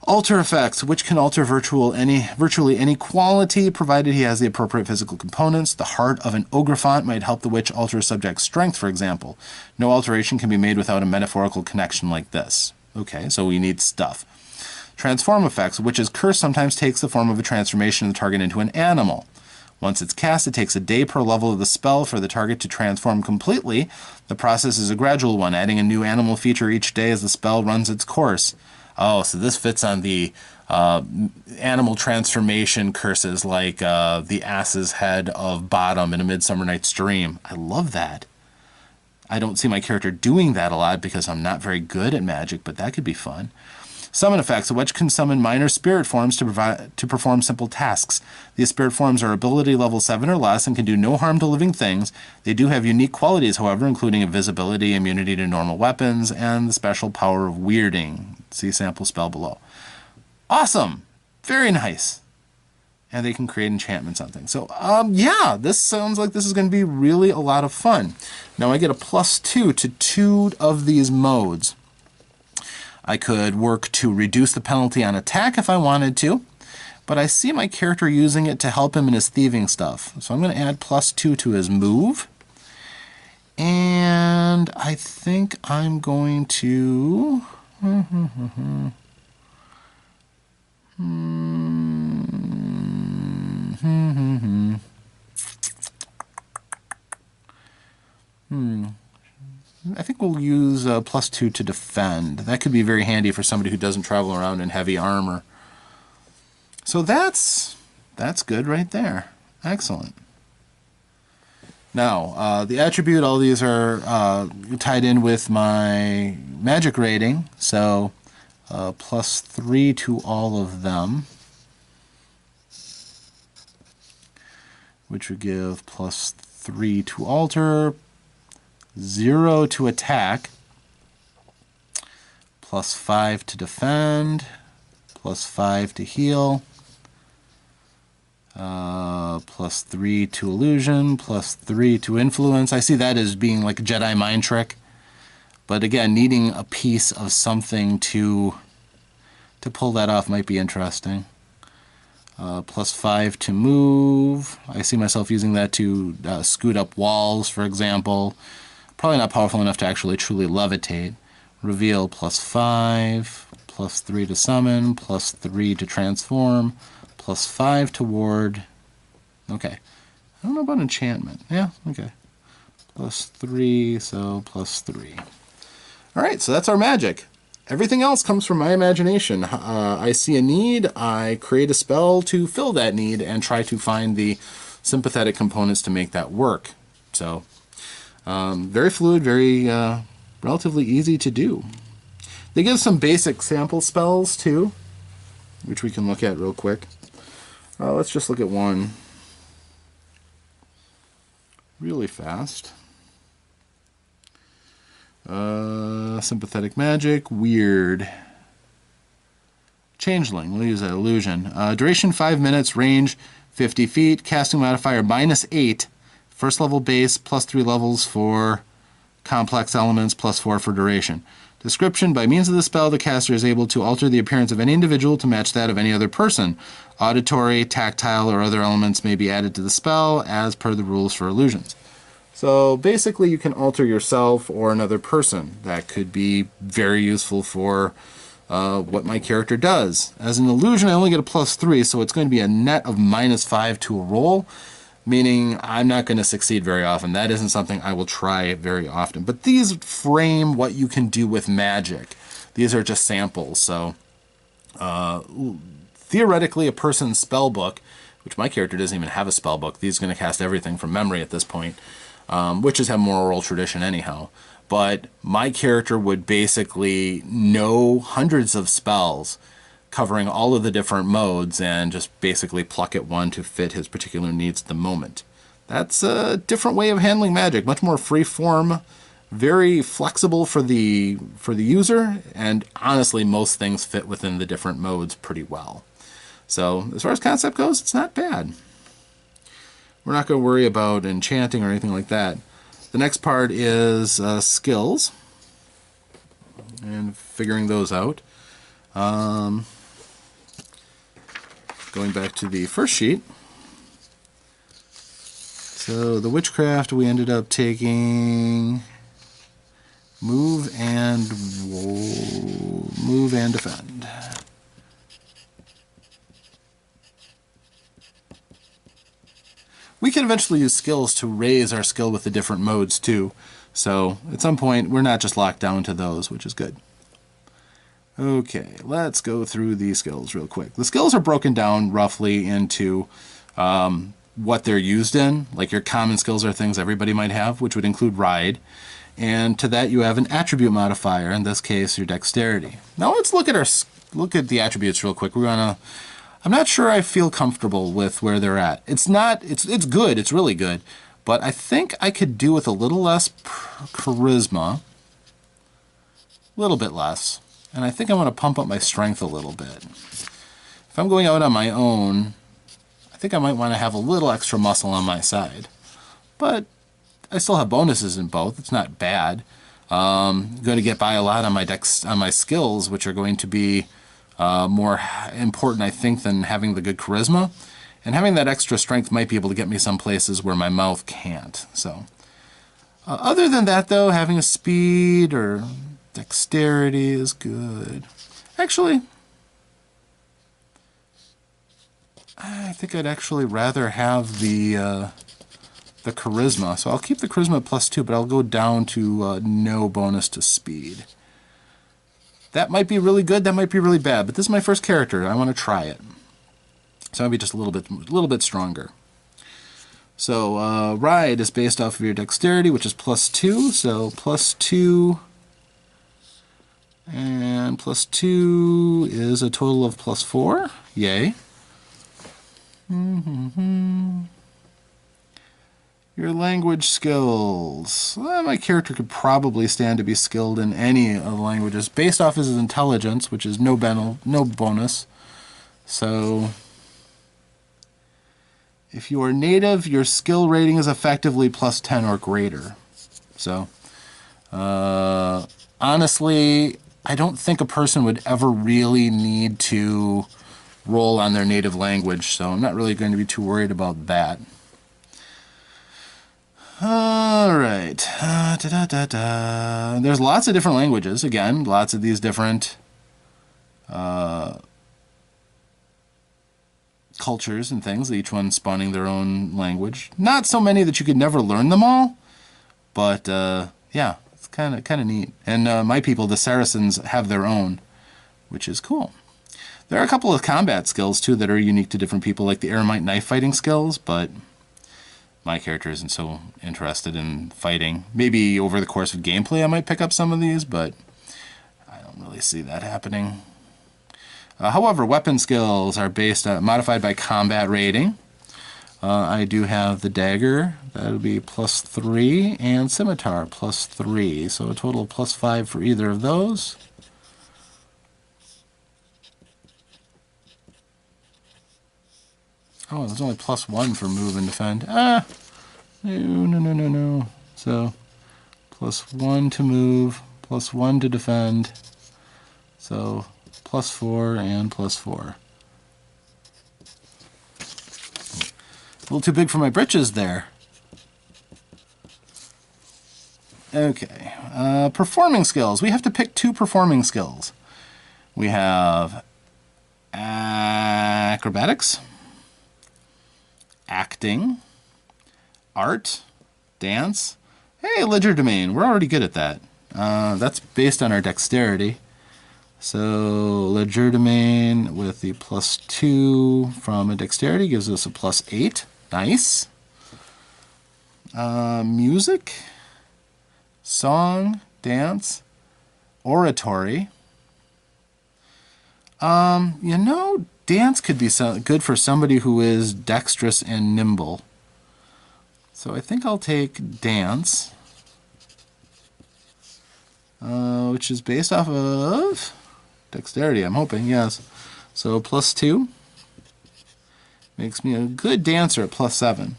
Alter effects, which can alter virtually any quality, provided he has the appropriate physical components. The heart of an ogrefant might help the witch alter a subject's strength, for example. No alteration can be made without a metaphorical connection like this. Okay, so we need stuff. Transform effects, witch's curse sometimes takes the form of a transformation of the target into an animal. Once it's cast, it takes a day per level of the spell for the target to transform completely. The process is a gradual one, adding a new animal feature each day as the spell runs its course. Oh, so this fits on the animal transformation curses like the ass's head of Bottom in A Midsummer Night's Dream. I love that. I don't see my character doing that a lot because I'm not very good at magic, but that could be fun. Summon effects. A witch can summon minor spirit forms to perform simple tasks. These spirit forms are ability level 7 or less and can do no harm to living things. They do have unique qualities, however, including invisibility, immunity to normal weapons, and the special power of weirding. See sample spell below. Awesome! Very nice. And they can create enchantments on things. So, yeah, this sounds like this is going to be really a lot of fun. Now I get a +2 to 2 of these modes. I could work to reduce the penalty on attack if I wanted to, but I see my character using it to help him in his thieving stuff. So I'm going to add +2 to his move. And I think I'm going to... I think we'll use +2 to defend. That could be very handy for somebody who doesn't travel around in heavy armor. So that's good right there. Excellent. Now, the attribute, all these are tied in with my magic rating, so +3 to all of them, which would give +3 to alter, 0 to attack, +5 to defend, +5 to heal, +3 to illusion, +3 to influence. I see that as being like a Jedi mind trick, but again, needing a piece of something to pull that off might be interesting. +5 to move. I see myself using that to scoot up walls, for example. Probably not powerful enough to actually truly levitate. Reveal +5, +3 to summon, +3 to transform, +5 to ward. Okay. I don't know about enchantment. Yeah, okay. +3, so +3. Alright, so that's our magic. Everything else comes from my imagination. I see a need, I create a spell to fill that need, and try to find the sympathetic components to make that work. So, very fluid, very relatively easy to do. They give some basic sample spells, too, which we can look at real quick. Let's just look at one really fast. Sympathetic magic, weird. Changeling, we'll use that illusion. Duration 5 minutes, range 50 feet, casting modifier -8. First level base, +3 levels for complex elements, +4 for duration. Description: by means of the spell, the caster is able to alter the appearance of any individual to match that of any other person. Auditory, tactile, or other elements may be added to the spell as per the rules for illusions. So basically you can alter yourself or another person. That could be very useful for what my character does. As an illusion, I only get a +3, so it's going to be a net of -5 to a roll, meaning I'm not going to succeed very often. That isn't something I will try very often. But these frame what you can do with magic. These are just samples. So theoretically, a person's spell book, which my character doesn't even have a spell book. He's going to cast everything from memory at this point. Witches have more oral tradition anyhow. But my character would basically know hundreds of spells covering all of the different modes and just basically pluck at one to fit his particular needs at the moment. That's a different way of handling magic, much more free form, very flexible for the user, and honestly most things fit within the different modes pretty well. So as far as concept goes, it's not bad. We're not going to worry about enchanting or anything like that. The next part is skills and figuring those out. Going back to the first sheet. So the witchcraft, we ended up taking move and defend. We can eventually use skills to raise our skill with the different modes too. So at some point we're not just locked down to those, which is good. Okay, let's go through these skills real quick. The skills are broken down roughly into what they're used in. Like your common skills are things everybody might have, which would include ride. And to that you have an attribute modifier, in this case your dexterity. Now let's look at the attributes real quick. I'm not sure I feel comfortable with where they're at. It's good, it's really good, but I think I could do with a little less charisma, a little bit less, and I think I want to pump up my strength a little bit. If I'm going out on my own, I think I might want to have a little extra muscle on my side, but I still have bonuses in both. It's not bad. I'm going to get by a lot on my skills, which are going to be more important, I think, than having the good charisma. And having that extra strength might be able to get me some places where my mouth can't. So, other than that, though, having a speed or dexterity is good. Actually, I think I'd actually rather have the charisma. So I'll keep the charisma at +2, but I'll go down to no bonus to speed. That might be really good, that might be really bad, but this is my first character. I want to try it. So I'll be just a little bit stronger. So ride is based off of your dexterity, which is +2. So +2 and +2 is a total of +4. Yay. Your language skills. Well, my character could probably stand to be skilled in any of the languages, based off his intelligence, which is no bonus. So, if you are native, your skill rating is effectively +10 or greater. So, honestly, I don't think a person would ever really need to roll on their native language, so I'm not really going to be too worried about that. Alright. There's lots of different languages. Again, lots of these different cultures and things, each one spawning their own language. Not so many that you could never learn them all, but yeah, it's kind of neat. And my people, the Saracens, have their own, which is cool. There are a couple of combat skills too that are unique to different people, like the Eremite knife fighting skills, but my character isn't so interested in fighting. Maybe over the course of gameplay I might pick up some of these, but I don't really see that happening. However, weapon skills are modified by combat rating. I do have the dagger, that would be +3, and scimitar +3, so a total of +5 for either of those. Oh, there's only +1 for move and defend. No. So, +1 to move, +1 to defend. So, +4 and +4. A little too big for my britches there. Okay. Performing skills. We have to pick 2 performing skills. We have acrobatics, acting, art, dance. Hey, legerdemain. We're already good at that. That's based on our dexterity. So legerdemain with the +2 from a dexterity gives us a +8. Nice. Music, song, dance, oratory. You know, dance could be good for somebody who is dexterous and nimble. So I think I'll take dance, which is based off of dexterity, I'm hoping, yes. So +2 makes me a good dancer at +7.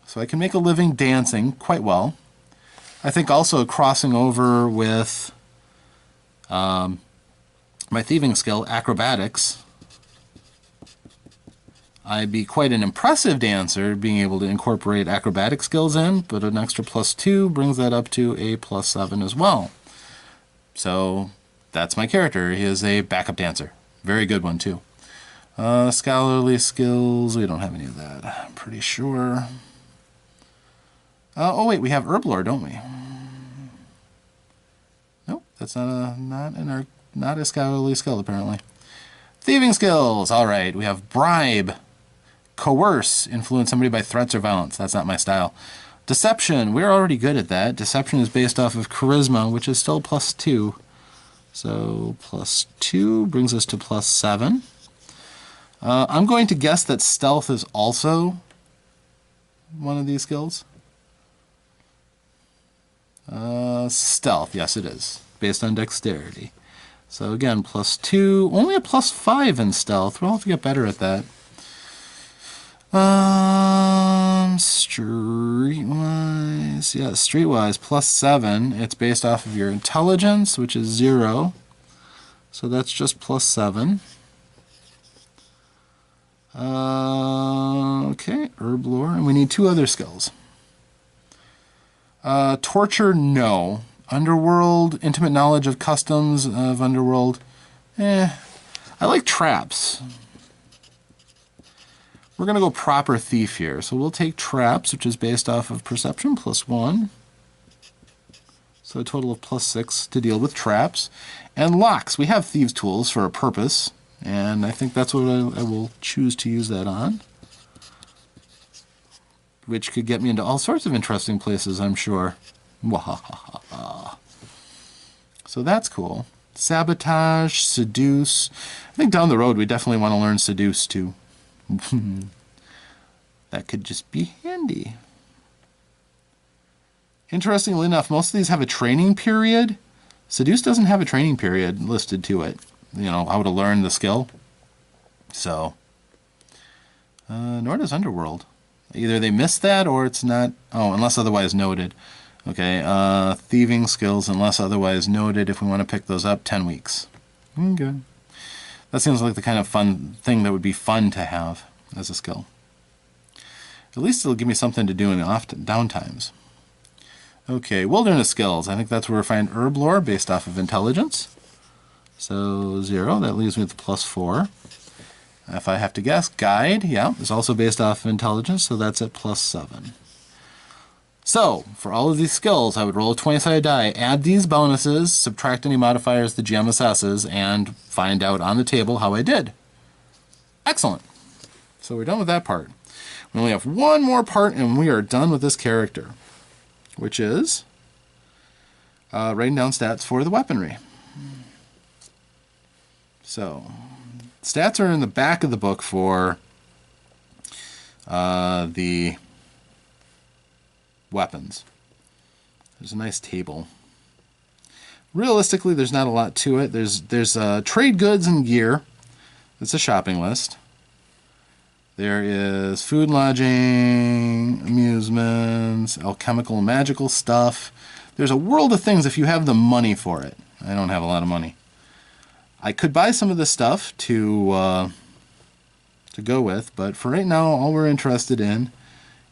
So I can make a living dancing quite well. I think also crossing over with my thieving skill, acrobatics, I'd be quite an impressive dancer being able to incorporate acrobatic skills in, but an extra +2 brings that up to a +7 as well. So that's my character. He is a backup dancer. Very good one, too. Scholarly skills, we don't have any of that, I'm pretty sure. Oh, wait, we have Herblore, don't we? Nope, that's not a scholarly skill, apparently. Thieving skills, all right. We have bribe, coerce, influence somebody by threats or violence. That's not my style. Deception, we're already good at that. Deception is based off of charisma, which is still +2. So +2 brings us to +7. I'm going to guess that stealth is also one of these skills. Stealth, yes it is, based on dexterity. So again, +2, only a +5 in stealth. We'll have to get better at that. Streetwise, yeah, streetwise +7. It's based off of your intelligence, which is 0. So that's just +7. Okay, Herblore, and we need 2 other skills. Torture, no. Underworld, intimate knowledge of customs of Underworld. I like traps. We're going to go proper thief here. So we'll take traps, which is based off of perception, +1. So a total of +6 to deal with traps. And locks. We have thieves' tools for a purpose. And I think that's what I will choose to use that on. Which could get me into all sorts of interesting places, I'm sure. So that's cool. Sabotage, seduce. I think down the road we definitely want to learn seduce too. That could just be handy. Interestingly enough, most of these have a training period. Seduce doesn't have a training period listed to it. You know, how to learn the skill. So, nor does Underworld. Either they missed that or it's not. Oh, unless otherwise noted. Okay, thieving skills, unless otherwise noted. If we want to pick those up, 10 weeks. Good. That seems like the kind of fun thing that would be fun to have as a skill. At least it'll give me something to do in the downtimes. Okay, wilderness skills. I think that's where we find herb lore based off of intelligence. So 0, that leaves me with +4. If I have to guess, guide, yeah, is also based off of intelligence, so that's at +7. So, for all of these skills, I would roll a 20-sided die, add these bonuses, subtract any modifiers the GM assesses, and find out on the table how I did. Excellent. So we're done with that part. We only have one more part, and we are done with this character, which is writing down stats for the weaponry. So, stats are in the back of the book for the weapons. There's a nice table. Realistically, there's not a lot to it. There's trade goods and gear. It's a shopping list. There is food, lodging, amusements, alchemical and magical stuff. There's a world of things if you have the money for it. I don't have a lot of money. I could buy some of this stuff to go with, but for right now, all we're interested in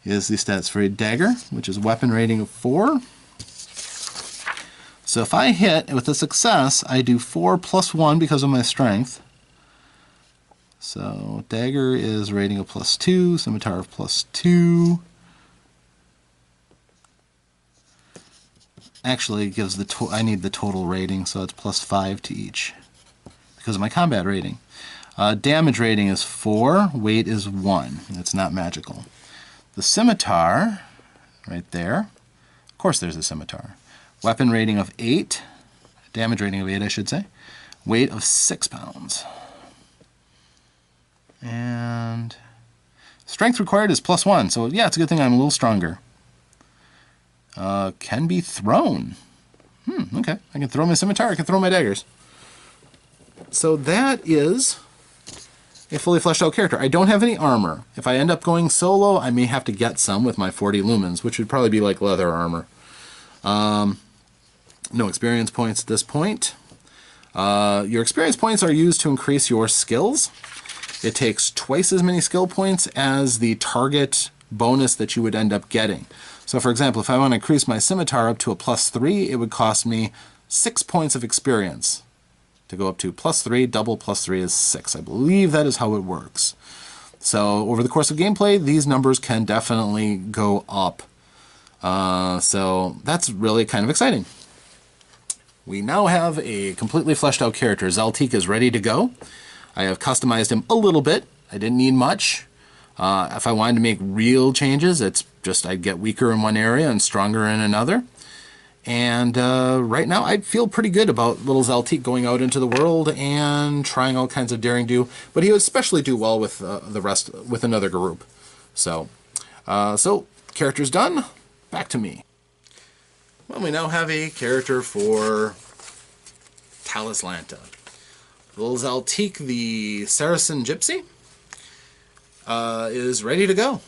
is the stats for a dagger, which is weapon rating of 4. So if I hit with a success, I do 4 + 1 because of my strength. So dagger is rating of +2, scimitar of +2. Actually, it gives I need the total rating, so it's +5 to each because of my combat rating. Damage rating is 4, weight is 1. It's not magical. The scimitar, right there, of course there's a scimitar. Weapon rating of 8, damage rating of 8 I should say, weight of 6 pounds. And strength required is +1, so yeah, it's a good thing I'm a little stronger. Can be thrown. Okay, I can throw my scimitar, I can throw my daggers. So that is a fully fleshed out character. I don't have any armor. If I end up going solo, I may have to get some with my 40 lumens, which would probably be like leather armor. No experience points at this point. Your experience points are used to increase your skills. It takes twice as many skill points as the target bonus that you would end up getting. So for example, if I want to increase my scimitar up to a +3, it would cost me 6 points of experience. To go up to +3, double +3 is 6. I believe that is how it works. So over the course of gameplay, these numbers can definitely go up. So that's really kind of exciting. We now have a completely fleshed out character. Zaltik is ready to go. I have customized him a little bit. I didn't need much. If I wanted to make real changes, it's just I'd get weaker in one area and stronger in another. And right now, I feel pretty good about little Zaltik going out into the world and trying all kinds of daring do. But he would especially do well with the rest, with another group. So character's done. Back to me. Well, we now have a character for Talislanta. Little Zaltik, the Saracen Gypsy, is ready to go.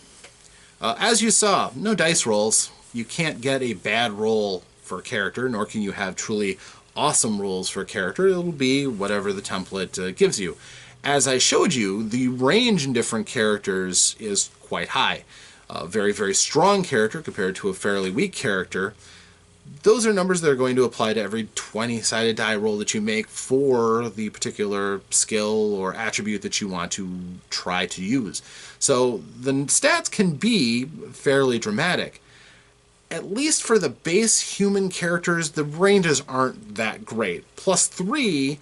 As you saw, no dice rolls. You can't get a bad roll for a character, nor can you have truly awesome rolls for a character. It'll be whatever the template gives you. As I showed you, the range in different characters is quite high. A very, very strong character compared to a fairly weak character. Those are numbers that are going to apply to every 20-sided die roll that you make for the particular skill or attribute that you want to try to use. So the stats can be fairly dramatic. At least for the base human characters, the ranges aren't that great. +3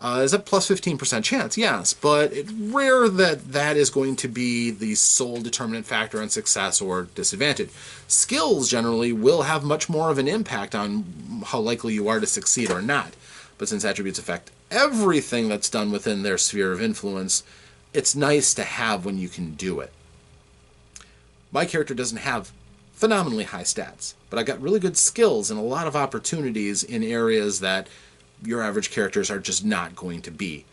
is a +15% chance, yes, but it's rare that that is going to be the sole determinant factor on success or disadvantage. Skills generally will have much more of an impact on how likely you are to succeed or not. But since attributes affect everything that's done within their sphere of influence, it's nice to have when you can do it. My character doesn't have phenomenally high stats, but I've got really good skills and a lot of opportunities in areas that your average characters are just not going to be.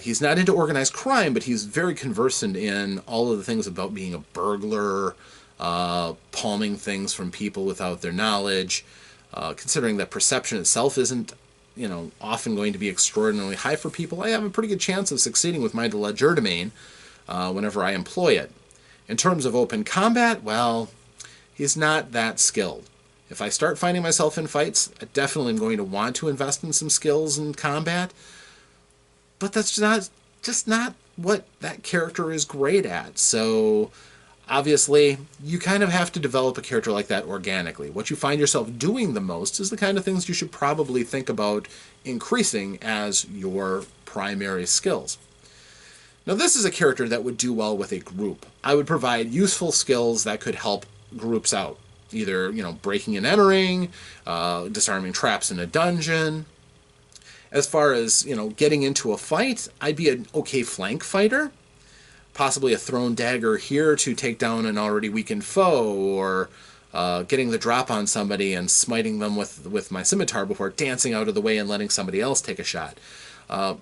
He's not into organized crime, but he's very conversant in all of the things about being a burglar, palming things from people without their knowledge, considering that perception itself isn't often going to be extraordinarily high for people, I have a pretty good chance of succeeding with my legerdemain whenever I employ it. In terms of open combat, well, he's not that skilled. If I start finding myself in fights, I definitely am going to want to invest in some skills in combat, but that's just not what that character is great at. So obviously, you kind of have to develop a character like that organically. What you find yourself doing the most is the kind of things you should probably think about increasing as your primary skills. Now, this is a character that would do well with a group. I would provide useful skills that could help groups out. Either, breaking and entering, disarming traps in a dungeon. As far as, getting into a fight, I'd be an okay flank fighter. Possibly a thrown dagger here to take down an already weakened foe, or getting the drop on somebody and smiting them with my scimitar before dancing out of the way and letting somebody else take a shot.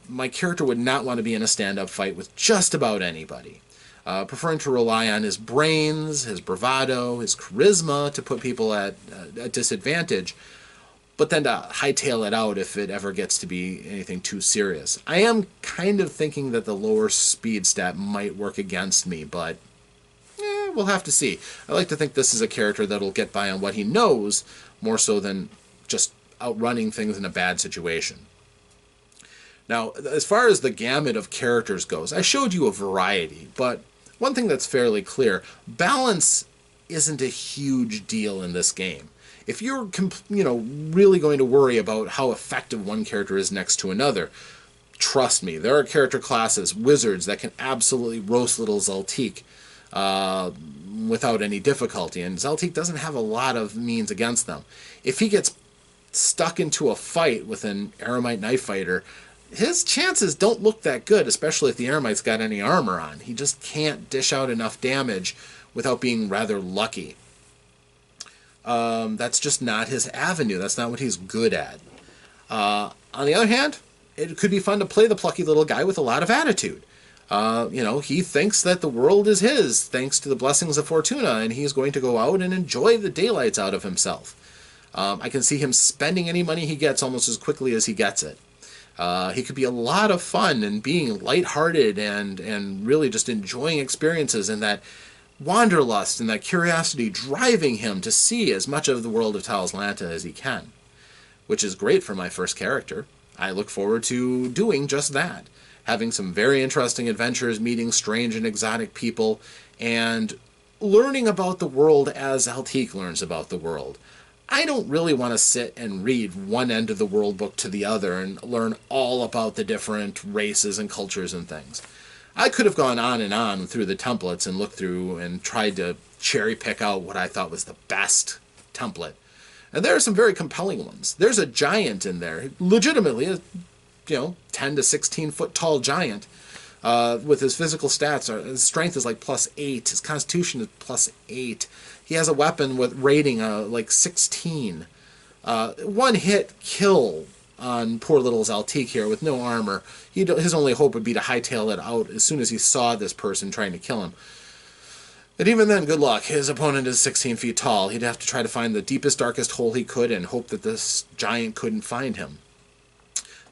My character would not want to be in a stand-up fight with just about anybody. Preferring to rely on his brains, his bravado, his charisma to put people at a disadvantage, but then to hightail it out if it ever gets to be anything too serious. I am kind of thinking that the lower speed stat might work against me, but we'll have to see. I like to think this is a character that'll get by on what he knows, more so than just outrunning things in a bad situation. Now, as far as the gamut of characters goes, I showed you a variety, but one thing that's fairly clear, balance isn't a huge deal in this game. If you're, really going to worry about how effective one character is next to another, trust me, there are character classes, wizards, that can absolutely roast little Zaltik without any difficulty, and Zaltik doesn't have a lot of means against them. If he gets stuck into a fight with an Eremite knife fighter, his chances don't look that good, especially if the Eremite's got any armor on. He just can't dish out enough damage without being rather lucky. That's just not his avenue. That's not what he's good at. On the other hand, it could be fun to play the plucky little guy with a lot of attitude. He thinks that the world is his, thanks to the blessings of Fortuna, and he's going to go out and enjoy the daylights out of himself. I can see him spending any money he gets almost as quickly as he gets it. He could be a lot of fun and being lighthearted and really just enjoying experiences, and that wanderlust and that curiosity driving him to see as much of the world of Talislanta as he can, which is great for my first character. I look forward to doing just that, having some very interesting adventures, meeting strange and exotic people, and learning about the world as Altique learns about the world. I don't really want to sit and read one end of the world book to the other and learn all about the different races and cultures and things. I could have gone on and on through the templates and looked through and tried to cherry pick out what I thought was the best template. And there are some very compelling ones. There's a giant in there, legitimately a 10 to 16 foot tall giant. With his physical stats, his strength is like +8, his constitution is +8. He has a weapon with rating like 16. One hit kill on poor little Zaltik here with no armor. His only hope would be to hightail it out as soon as he saw this person trying to kill him. And even then, good luck. His opponent is 16 feet tall. He'd have to try to find the deepest, darkest hole he could and hope that this giant couldn't find him.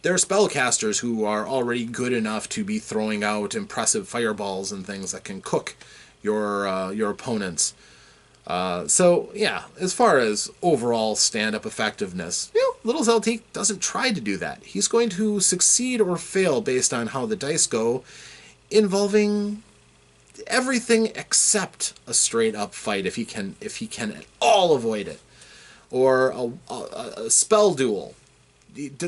There are spellcasters who are already good enough to be throwing out impressive fireballs and things that can cook your opponents. So, yeah, as far as overall stand-up effectiveness, little Zaltik doesn't try to do that. He's going to succeed or fail based on how the dice go, involving everything except a straight-up fight, if he can at all avoid it. Or a spell duel.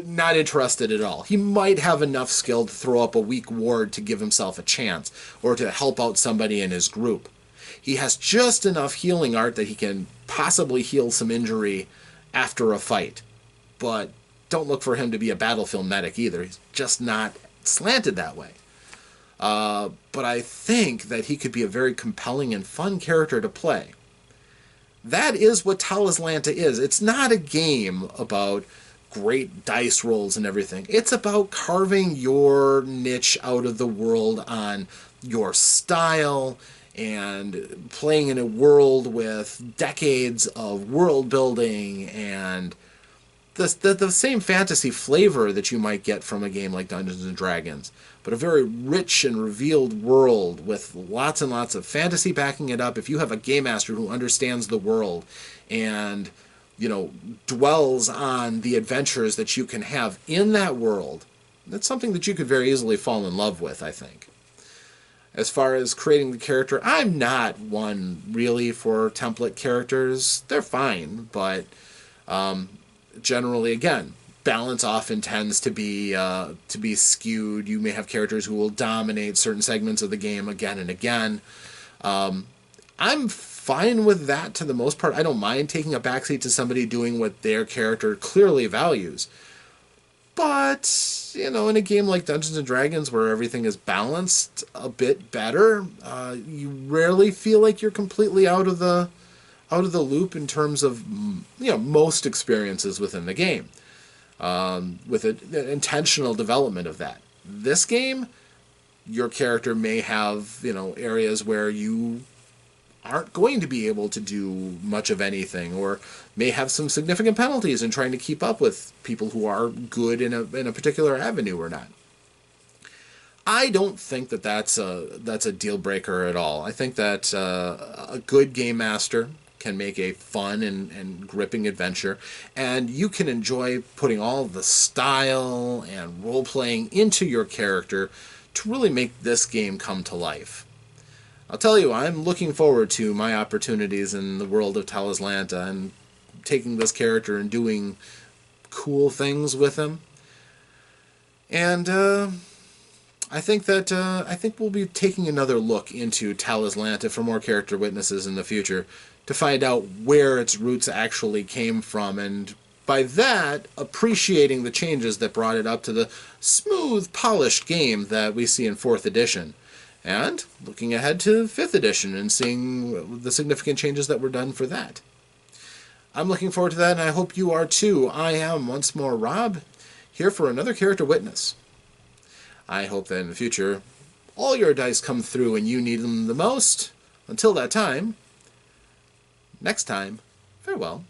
Not interested at all. He might have enough skill to throw up a weak ward to give himself a chance, or to help out somebody in his group. He has just enough healing art that he can possibly heal some injury after a fight. But don't look for him to be a battlefield medic either. He's just not slanted that way. But I think that he could be a very compelling and fun character to play. That is what Talislanta is. It's not a game about great dice rolls and everything. It's about carving your niche out of the world on your style and playing in a world with decades of world building and the same fantasy flavor that you might get from a game like Dungeons and Dragons, but a very rich and revealed world with lots and lots of fantasy backing it up. If you have a game master who understands the world and, you know, dwells on the adventures that you can have in that world, that's something that you could very easily fall in love with, I think. As far as creating the character, I'm not one really for template characters. They're fine, but generally, again, balance often tends to be skewed. You may have characters who will dominate certain segments of the game again and again. I'm fine with that to the most part. I don't mind taking a backseat to somebody doing what their character clearly values. But, you know, in a game like Dungeons and Dragons where everything is balanced a bit better, you rarely feel like you're completely out of the loop in terms of, you know, most experiences within the game, with an intentional development of that. This game, your character may have, you know, areas where you aren't going to be able to do much of anything, or may have some significant penalties in trying to keep up with people who are good in a particular avenue or not. I don't think that that's a deal breaker at all. I think that a good game master can make a fun and gripping adventure, and you can enjoy putting all the style and role-playing into your character to really make this game come to life. I'll tell you, I'm looking forward to my opportunities in the world of Talislanta and taking this character and doing cool things with him. And I think we'll be taking another look into Talislanta for more character witnesses in the future to find out where its roots actually came from, and by that, appreciating the changes that brought it up to the smooth, polished game that we see in 4th edition. And looking ahead to 5th edition and seeing the significant changes that were done for that. I'm looking forward to that, and I hope you are too. I am, once more, Rob, here for another character witness. I hope that in the future, all your dice come through and you need them the most. Until that time, next time, farewell.